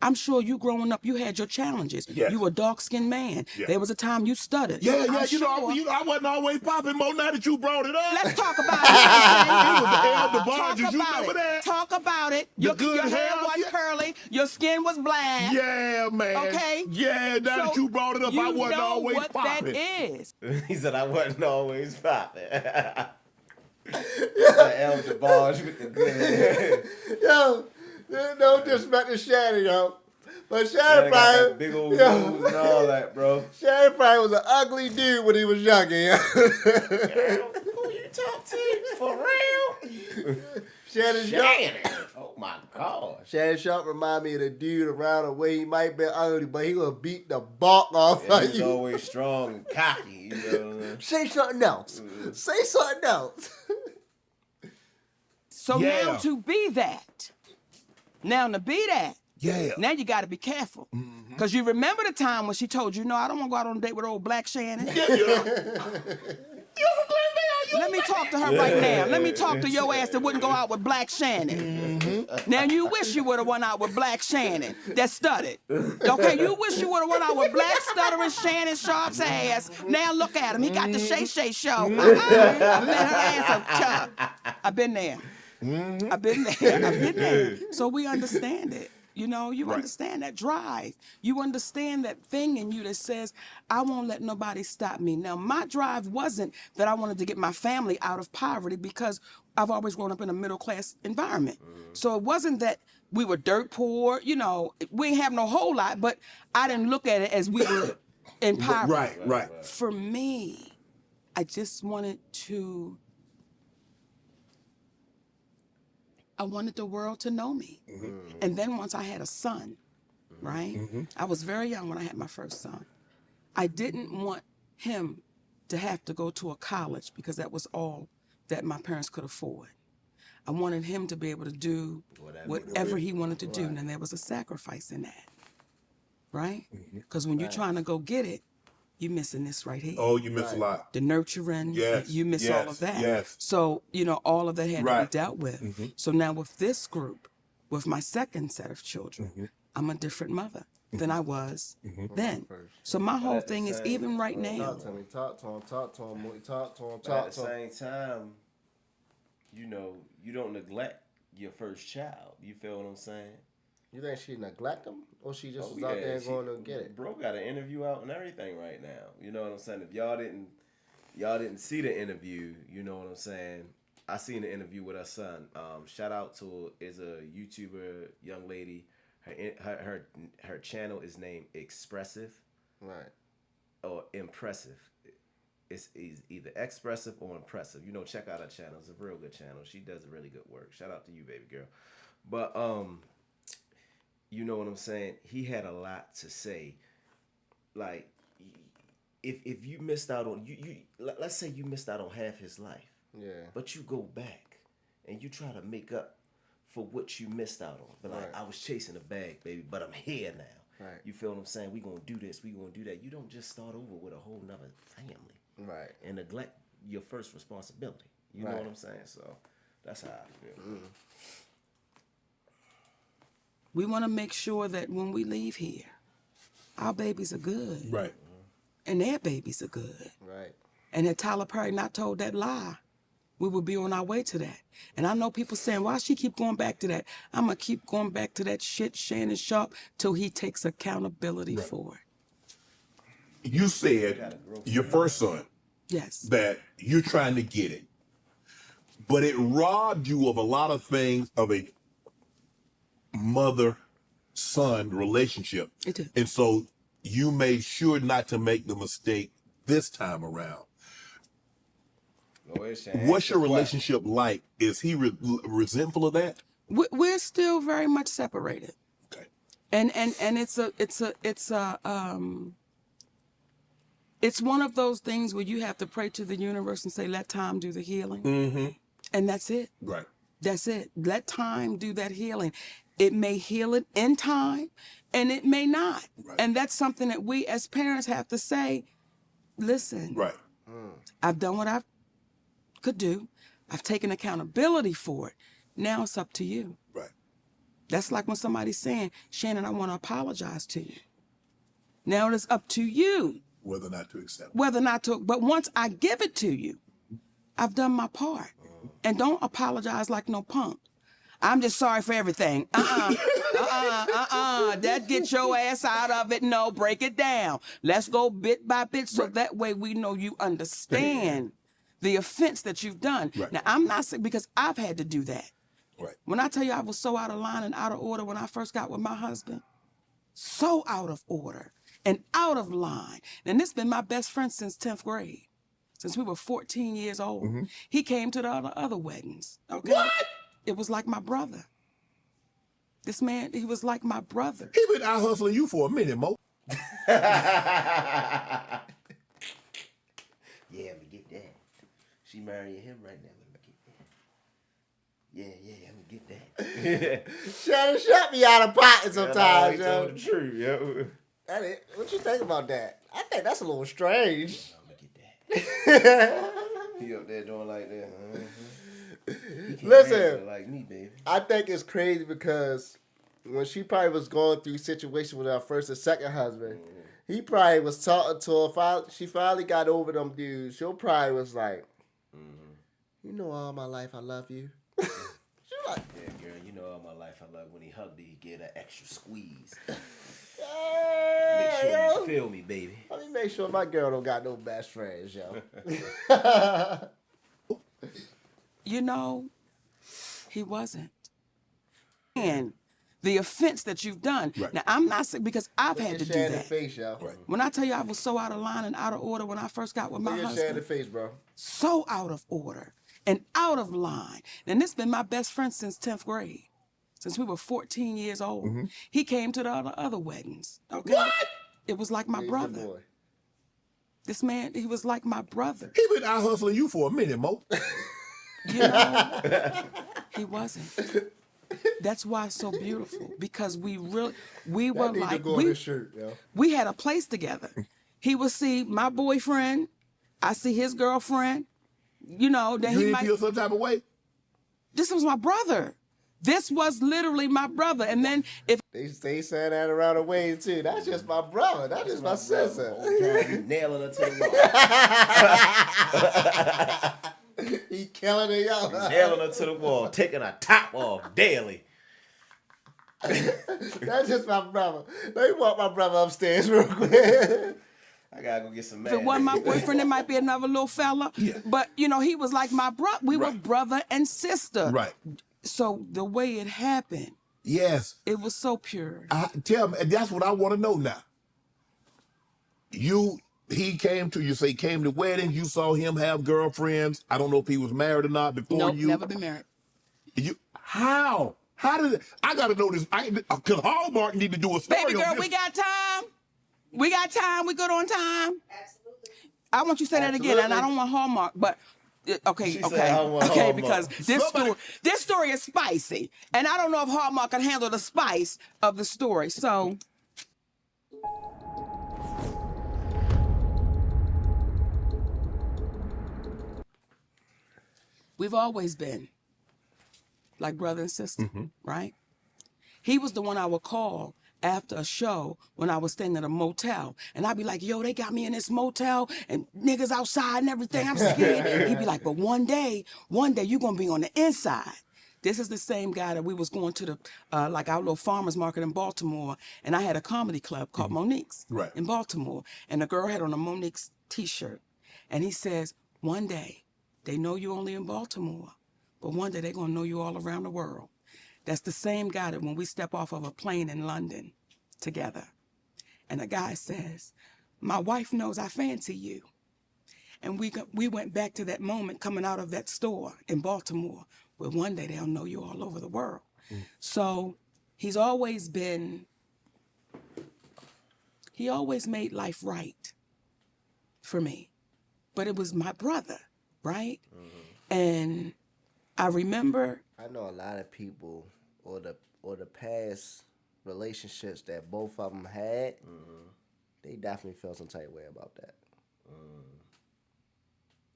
I'm sure you growing up, you had your challenges. Yes. You were a dark-skinned man. Yeah. There was a time you stuttered. Yeah, I'm you know, sure- I wasn't always popping more now that you brought it up. Let's talk about it. It was the elder Talk barges. You about remember it. that? Talk about it. The Your good hair hair, wasn't yeah. curly. Your skin was black. Yeah, man. Okay. Yeah, now that So you brought it up, I wasn't know always what popping. that is. He said I wasn't always popping. The elder barge with the good. Yo, don't disrespect the Shannon, yo. But Shannon Got that probably, big old yo, nose and all that, bro. Shannon probably was an ugly dude when he was younger, yo. Who you talk to? For real? Shannon Sharp. Shannon. Oh my gosh. Shannon Sharp remind me of the dude around the way he might be ugly, but he will beat the bark off And of he's you. always strong and cocky. You know what I'm saying? Say something else. Say something else. So Yeah. now to be that, now to be that, Yeah. now you got to be careful. Because you remember the time when she told you, no, I don't want to go out on a date with old Black Shannon. Let me talk to her right now. Let me talk to your ass that wouldn't go out with Black Shannon. Now you wish you would have went out with Black Shannon that stuttered. Okay, you wish you would have went out with Black stuttering Shannon Sharp's ass. Now look at him. He got the Shay Shay show. I met her ass up tough. I've been there. I've been there. So we understand it. You know, you understand that drive. You understand that thing in you that says, I won't let nobody stop me. Now, my drive wasn't that I wanted to get my family out of poverty because I've always grown up in a middle-class environment. So it wasn't that we were dirt poor. You know, we didn't have no whole lot, but I didn't look at it as we were in poverty. Right. For me, I just wanted to... I wanted the world to know me. And then once I had a son, right? I was very young when I had my first son. I didn't want him to have to go to a college because that was all that my parents could afford. I wanted him to be able to do whatever he wanted to do, and there was a sacrifice in that, right? Because when you're trying to go get it, you're missing this right here. Oh, you miss a lot. The nurturing, Yes, you miss all of that. yes. So, you know, all of that had to Right. be dealt with. So now with this group, with my second set of children, I'm a different mother than I was then. So my whole thing is, even right now, Talk to me. Talk to him. Talk to him. Talk to him. But at Talk the to him. same time, you know, you don't neglect your first child. You feel what I'm saying? You think she neglect him, or she just was Oh, out yeah, there she- going to get it? Bro got an interview out and everything right now. You know what I'm saying? If y'all didn't see the interview, you know what I'm saying? I seen the interview with her son. Shout out to is a YouTuber young lady. Her channel is named Expressive Right. or Impressive. It's either expressive or impressive. You know, check out her channel. It's a real good channel. She does really good work. Shout out to you, baby girl. But you know what I'm saying? He had a lot to say. Like, if you missed out on let's say you missed out on half his life. Yeah. But you go back and you try to make up for what you missed out on. But like, Right. I was chasing a bag, baby, but I'm here now. Right. You feel what I'm saying? We gonna do this, we gonna do that. You don't just start over with a whole nother family Right. and neglect your first responsibility. You know Right. what I'm saying? So that's how I feel. we want to make sure that when we leave here, our babies are good. Right. And their babies are good. Right. And had Tyler Perry not told that lie, we would be on our way to that. And I know people saying, why she keep going back to that? I'm going to keep going back to that shit, Shannon Sharp, till he takes accountability for it. You said your first son Yes. that you're trying to get it, but it robbed you of a lot of things of a mother-son relationship. It did. And so you made sure not to make the mistake this time around. Go ahead, Shane. What's your Ask the question. relationship like? Is he resentful of that? We're still very much separated. Okay. And it's one of those things where you have to pray to the universe and say, let time do the healing. Mm-hmm. And that's it. Right. That's it. Let time do that healing. It may heal it in time and it may not. Right. And that's something that we as parents have to say, listen, Right. I've done what I could do. I've taken accountability for it. Now it's up to you. Right. That's like when somebody's saying, Shannon, I want to apologize to you. Now it is up to you Whether or not to accept it. whether or not to, but once I give it to you, I've done my part. And don't apologize like no punk. I'm just sorry for everything. That get your ass out of it. No, break it down. Let's go bit by bit so that way we know you understand the offense that you've done. Right. Now, I'm not saying, because I've had to do that. Right. When I tell you I was so out of line and out of order when I first got with my husband, so out of order and out of line. And this has been my best friend since 10th grade, since we were 14 years old. Mm-hmm. He came to the other weddings. Okay? What? It was like my brother. This man, he was like my brother. He been out hustling you for a minute, Mo. Yeah, I'm gonna get that. She marrying him right now. Let me get that. Yeah, I'm gonna get that. Shannon, shut me out of pocket sometimes, Yo, yo. the truth, yo. That is, what you think about that? I think that's a little strange. I'm gonna get that. He up there doing like that. He can't Listen. handle it like me, baby. I think it's crazy because when she probably was going through situations with her first and second husband, he probably was talking to her. She finally got over them dudes. She probably was like, you know, all my life I love you. She like, Yeah, girl, you know all my life I love when he hugged me, he get an extra squeeze. Make yeah, sure yo. you feel me, baby. Let me make sure my girl don't got no best friends, yo. You know, he wasn't. And the offense that you've done. Right. Now, I'm not saying, because I've had to do Shannon's that. face, yo. Right. When I tell you I was so out of line and out of order when I first got with my Look at husband. Shannon's face, bro. So out of order and out of line. And this has been my best friend since 10th grade, since we were 14 years old. He came to the other weddings. Okay? What? It was like my He's brother. your boy. This man, he was like my brother. He been out hustling you for a minute, Mo. You know, he wasn't. That's why it's so beautiful, because we were That need to like, go on this shirt, yo. we had a place together. He would see my boyfriend, I see his girlfriend, you know, then You he didn't might, feel some type of way? this was my brother. This was literally my brother. And then if They saying that around the way too. That's just my brother. That's just my sister. You nailing her to the wall. He killing it, yo. Nailing her to the wall, taking her top off daily. That's just my brother. Let me walk my brother upstairs real quick. I gotta go get some it wasn't my boyfriend, it might be another little fella. Yeah. But, you know, he was like my brother. We were Right. brother and sister. Right. So the way it happened, Yes. it was so pure. Tell me, and that's what I want to know now. He came to, you say, came to weddings, you saw him have girlfriends. I don't know if he was married or not before Nope, you. never been married. How? How did it? I got to know this. Because Hallmark need to do a story Baby girl, on this. we got time. We got time. We good on time. Absolutely. I want you to say that again, and I don't want Hallmark, but okay, She said, okay, "I don't want okay, Hallmark." because this story is spicy, and I don't know if Hallmark can handle the spice of the story. So, we've always been like brother and sister, right? He was the one I would call after a show when I was staying at a motel. And I'd be like, yo, they got me in this motel and niggas outside and everything. I'm scared. He'd be like, but one day you're going to be on the inside. This is the same guy that we was going to the, like our little farmer's market in Baltimore. And I had a comedy club called Monique's Right. in Baltimore. And the girl had on a Monique's t-shirt. And he says, one day they know you only in Baltimore, but one day they're going to know you all around the world. That's the same guy that when we step off of a plane in London together, and the guy says, my wife knows I fancy you. And we went back to that moment coming out of that store in Baltimore, where one day they'll know you all over the world. So he's always been he always made life right for me. But it was my brother, right? And I remember. I know a lot of people or the past relationships that both of them had, they definitely feel some type of way about that.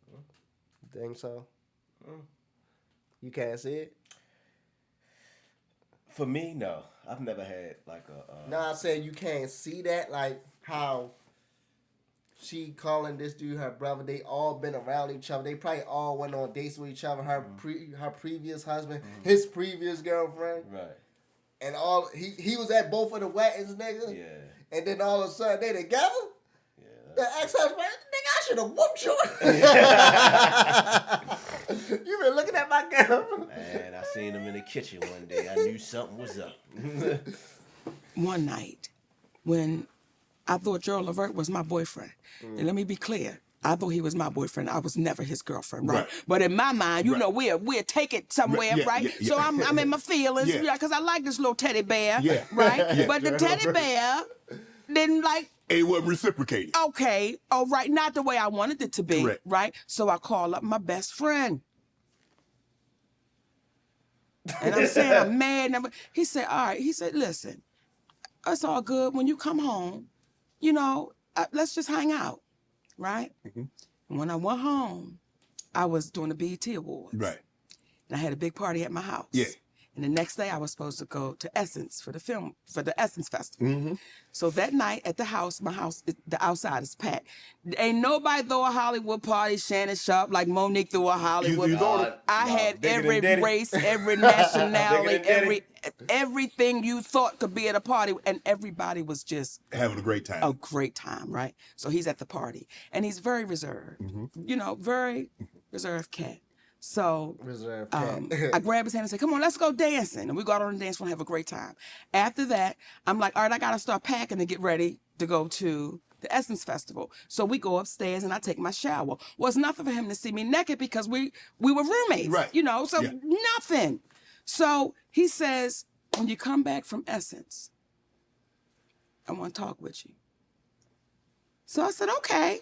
You think so? You can't see it? For me, no. I've never had like a. No, I'm saying you can't see that, like how she calling this dude her brother. They all been around each other. They probably all went on dates with each other. Her previous husband, his previous girlfriend, Right. and all he was at both of the weddings, nigga. Yeah. And then all of a sudden they together. Yeah. The ex-husband, nigga, I should have whooped you. You been looking at my girl. Man, I seen him in the kitchen one day. I knew something was up. One night when I thought Gerald Levert was my boyfriend. And let me be clear. I thought he was my boyfriend. I was never his girlfriend, right? But in my mind, you know, we'll take it somewhere, right? So I'm in my feelings, because I like this little teddy bear, right? But the teddy bear didn't like. It wasn't reciprocated. Okay, all right, not the way I wanted it to be, right? So I call up my best friend. And I'm saying I'm mad. He said, all right. He said, listen, it's all good. When you come home, you know, let's just hang out, right? And when I went home, I was doing the BET Awards. Right. And I had a big party at my house. Yeah. And the next day I was supposed to go to Essence for the Essence Festival. So that night at the house, my house, the outside is packed. Ain't nobody throw a Hollywood party, Shannon Sharp, like Monique threw a Hollywood party. I had every race, every nationality, everything you thought could be at a party, and everybody was just having a great time. A great time, right? So he's at the party, and he's very reserved, you know, very reserved cat. So I grabbed his hand and said, come on, let's go dancing. And we go out on the dance floor and have a great time. After that, I'm like, all right, I got to start packing to get ready to go to the Essence Festival. So we go upstairs and I take my shower. Well, it's nothing for him to see me naked because we were roommates, you know, so nothing. So he says, when you come back from Essence, I want to talk with you. So I said, okay.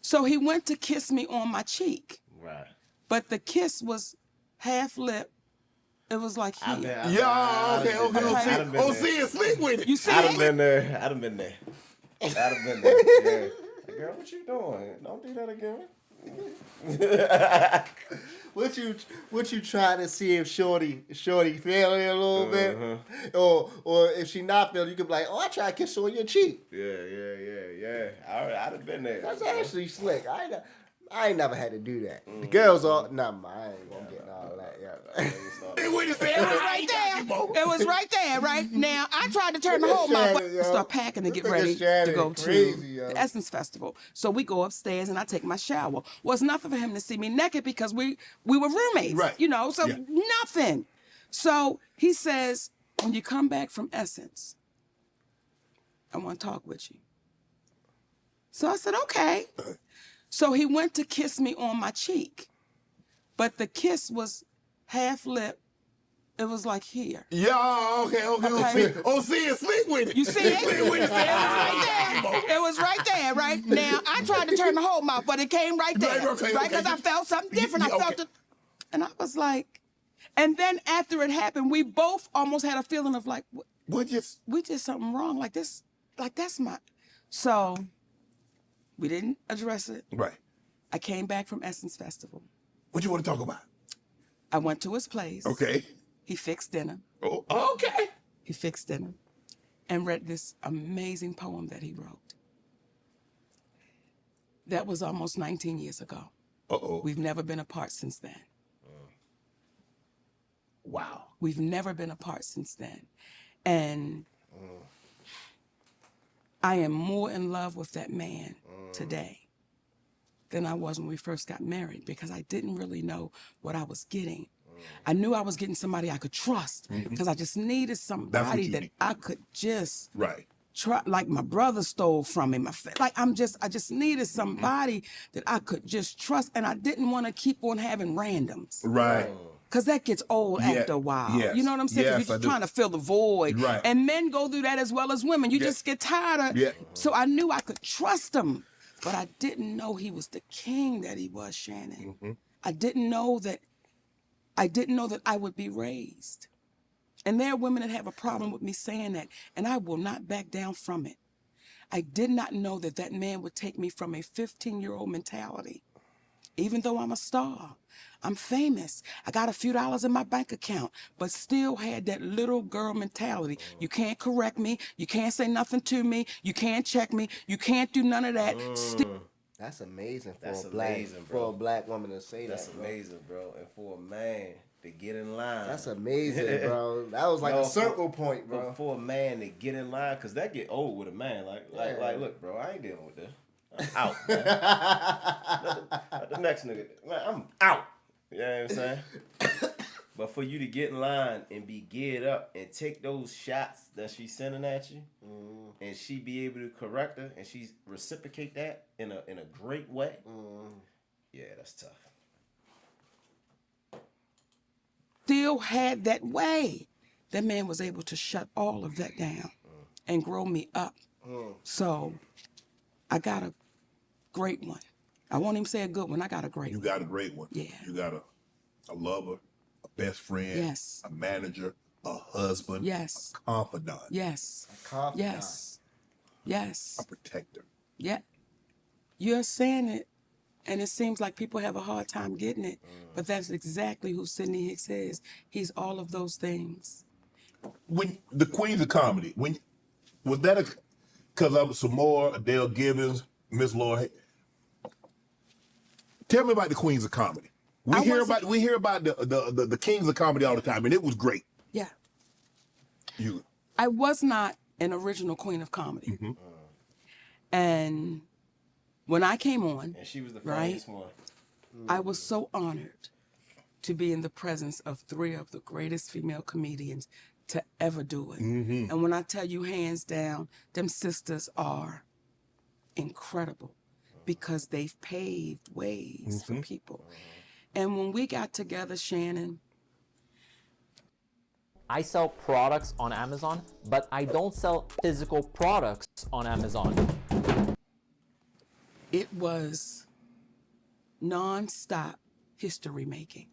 So he went to kiss me on my cheek. Right. But the kiss was half lip. It was like here. Okay. Oh, see it, sleep with it. You see I'd it? have been there. Yeah. Like, girl, what you doing? Don't do that again. What you trying to see if Shorty feeling a little bit, or if she not feeling, you could be like, oh, I try to kiss her on your cheek. Yeah. I'd have been there. That's actually slick. I ain't never had to do that. The girls all, nah, I ain't gonna get all that. It was right there. It was right there, right? Now, I tried to turn the whole mouth, start packing to get ready to go to the Essence Festival. So we go upstairs and I take my shower. Well, it's nothing for him to see me naked because we were roommates, you know, so nothing. So he says, when you come back from Essence, I want to talk with you. So I said, okay. So he went to kiss me on my cheek, but the kiss was half lip. It was like here. Yeah, okay. Oh, see it, sleep with it. You see it? It was right there. It was right there, right? Now, I tried to turn the whole mouth, but it came right there, right? Because I felt something different. I felt it. And I was like, and then after it happened, we both almost had a feeling of like, we did something wrong. Like this, like that's my, so we didn't address it. Right. I came back from Essence Festival. What you want to talk about? I went to his place. Okay. He fixed dinner. Oh, okay. He fixed dinner and read this amazing poem that he wrote. That was almost 19 years ago. Uh-oh. We've never been apart since then. Wow. We've never been apart since then. And I am more in love with that man today than I was when we first got married because I didn't really know what I was getting. I knew I was getting somebody I could trust because I just needed somebody that I could just try, like my brother stole from me. I just needed somebody that I could just trust, and I didn't want to keep on having randoms. Right. Because that gets old Yeah, after a while. yes, You know what I'm saying? 'Cause yes, you're I just do. trying to fill the void. Right. And men go through that as well as women. You Yeah. just get tired of. Yeah. So I knew I could trust him. But I didn't know he was the king that he was, Shannon. Mm-hmm. I didn't know that I would be raised. And there are women that have a problem with me saying that, and I will not back down from it. I did not know that that man would take me from a 15-year-old mentality. Even though I'm a star, I'm famous, I got a few dollars in my bank account, but still had that little girl mentality. You can't correct me, you can't say nothing to me, you can't check me, you can't do none of that. That's amazing for That's a black amazing, bro. for a black woman to say That's that. Bro. amazing, bro. And for a man to get in line. That's amazing, bro. That was like a circle point, bro. For a man to get in line, because that get old with a man. Like, look, bro, I ain't dealing with this. I'm out, man. Let the next nigga, man, I'm out. You know what I'm saying? But for you to get in line and be geared up and take those shots that she's sending at you, and she be able to correct her and she reciprocate that in a great way, yeah, that's tough. Still had that way. That man was able to shut all of that down and grow me up. So I got a great one. I won't even say a good one. I got a great You one. got a great one. Yeah. You got a lover, a best friend, Yes. a manager, a husband, Yes. a confidant, Yes. Confidant. Yes. Yes. a protector. Yeah. You're saying it, and it seems like people have a hard time getting it, but that's exactly who Sidney Hicks is. He's all of those things. When the Queens of Comedy, was that because I was Samora, Adele Gibbons, Miss Laura? Tell me about the Queens of Comedy. We hear about the Kings of Comedy all the time, and it was great. Yeah. You, I was not an original queen of comedy. And when I came on, And she was the right, funniest one. I was so honored to be in the presence of 3 of the greatest female comedians to ever do it. And when I tell you hands down, them sisters are incredible because they've paved ways for people. And when we got together, Shannon, I sell products on Amazon, but I don't sell physical products on Amazon. it was non-stop history making.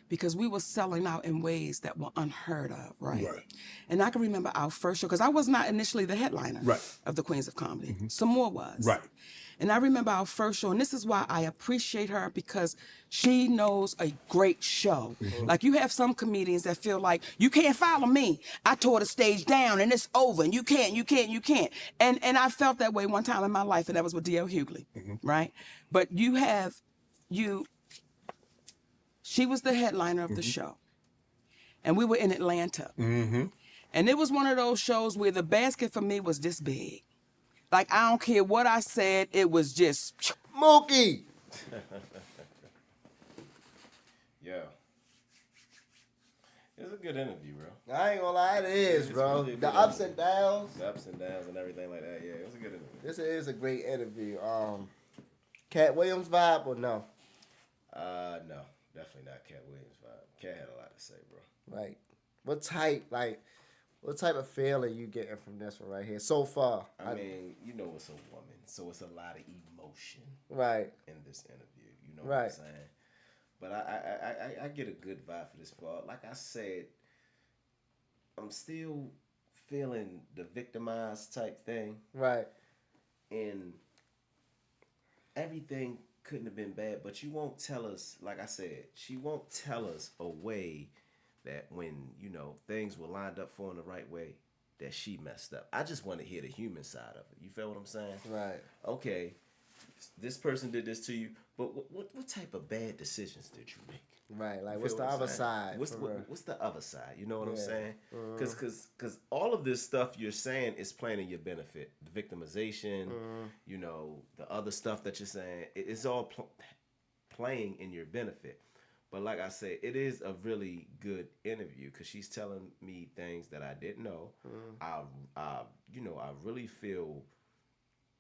Because we were selling out in ways that were unheard of, right? And I can remember our first show, because I was not initially the headliner of the Queens of Comedy. Some more was. And I remember our first show, and this is why I appreciate her, because she knows a great show. Like, you have some comedians that feel like, you can't follow me. I tore the stage down and it's over, and you can't. And I felt that way one time in my life, and that was with D.L. Hughley, right? But she was the headliner of the show. And we were in Atlanta. And it was one of those shows where the basket for me was this big. Like, I don't care what I said, it was just Mookie. Yeah. It was a good interview, bro. I ain't gonna lie, it is, It's bro. really a The good ups interview. and downs. The ups and downs and everything like that. Yeah, it was a good interview. This is a great interview. Cat Williams vibe or no? No, definitely not Cat Williams vibe. Cat had a lot to say, bro. Like, what type of feeling you getting from this one right here so far? I mean, you know it's a woman, so it's a lot of emotion Right. in this interview. You know what I'm saying? But I get a good vibe for this fall. Like I said, I'm still feeling the victimized type thing. Right. And everything couldn't have been bad, but you won't tell us, like I said, she won't tell us a way that when, you know, things were lined up for in the right way, that she messed up. I just want to hear the human side of it. You feel what I'm saying? Right. Okay, this person did this to you, but what type of bad decisions did you make? Right. Like, You what's feel the what I'm other saying? side? What's the other side? You know what I'm Yeah. saying? Because all of this stuff you're saying is playing in your benefit. The victimization, you know, the other stuff that you're saying, it's all playing in your benefit. But like I said, it is a really good interview because she's telling me things that I didn't know. I really feel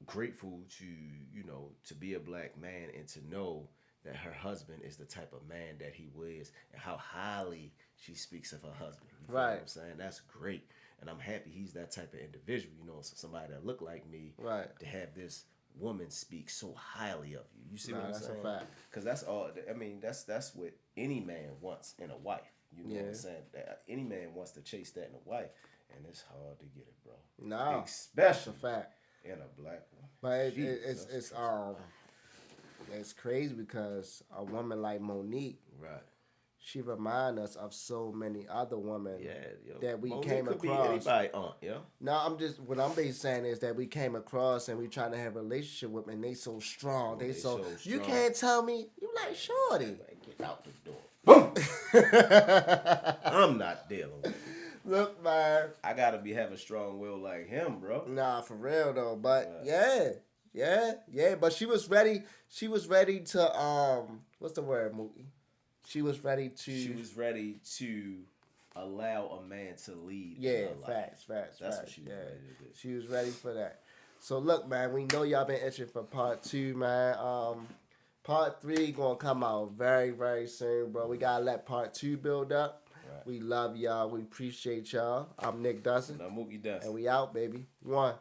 grateful to, you know, to be a black man and to know that her husband is the type of man that he was, and how highly she speaks of her husband. You feel Right. what I'm saying? That's great. And I'm happy he's that type of individual, you know, somebody that look like me, Right. to have this woman speak so highly of you. You see what I'm that's a saying? fact. Because that's all, I mean, that's what any man wants in a wife. You know what Yeah. I'm saying? Any man wants to chase that in a wife, and it's hard to get it, bro. No, Especially that's a fact. in a black woman. But Jesus, it's crazy because a woman like Monique, right. she remind us of so many other women Yeah, yo. that we Monique came could across. Be anybody, yo. No, what I'm basically saying is that we came across and we trying to have a relationship with them, and they so strong. They so you strong. can't tell me you like shorty. Like, get out the door. Boom. I'm not dealing with it. Look, man. I gotta have a strong will like him, bro. Nah, for real though. But yeah. But she was ready. She was ready to what's the word, Mookie? She was ready to allow a man to lead. Yeah, in her life. facts. That's what she was ready to do. She was ready for that. So look, man, we know y'all been itching for part 2, man. Part 3 gonna come out very, very soon, bro. We gotta let part 2 build up. Right. We love y'all. We appreciate y'all. I'm Nick Dunson. I'm Mookie Dunson. And we out, baby. 1.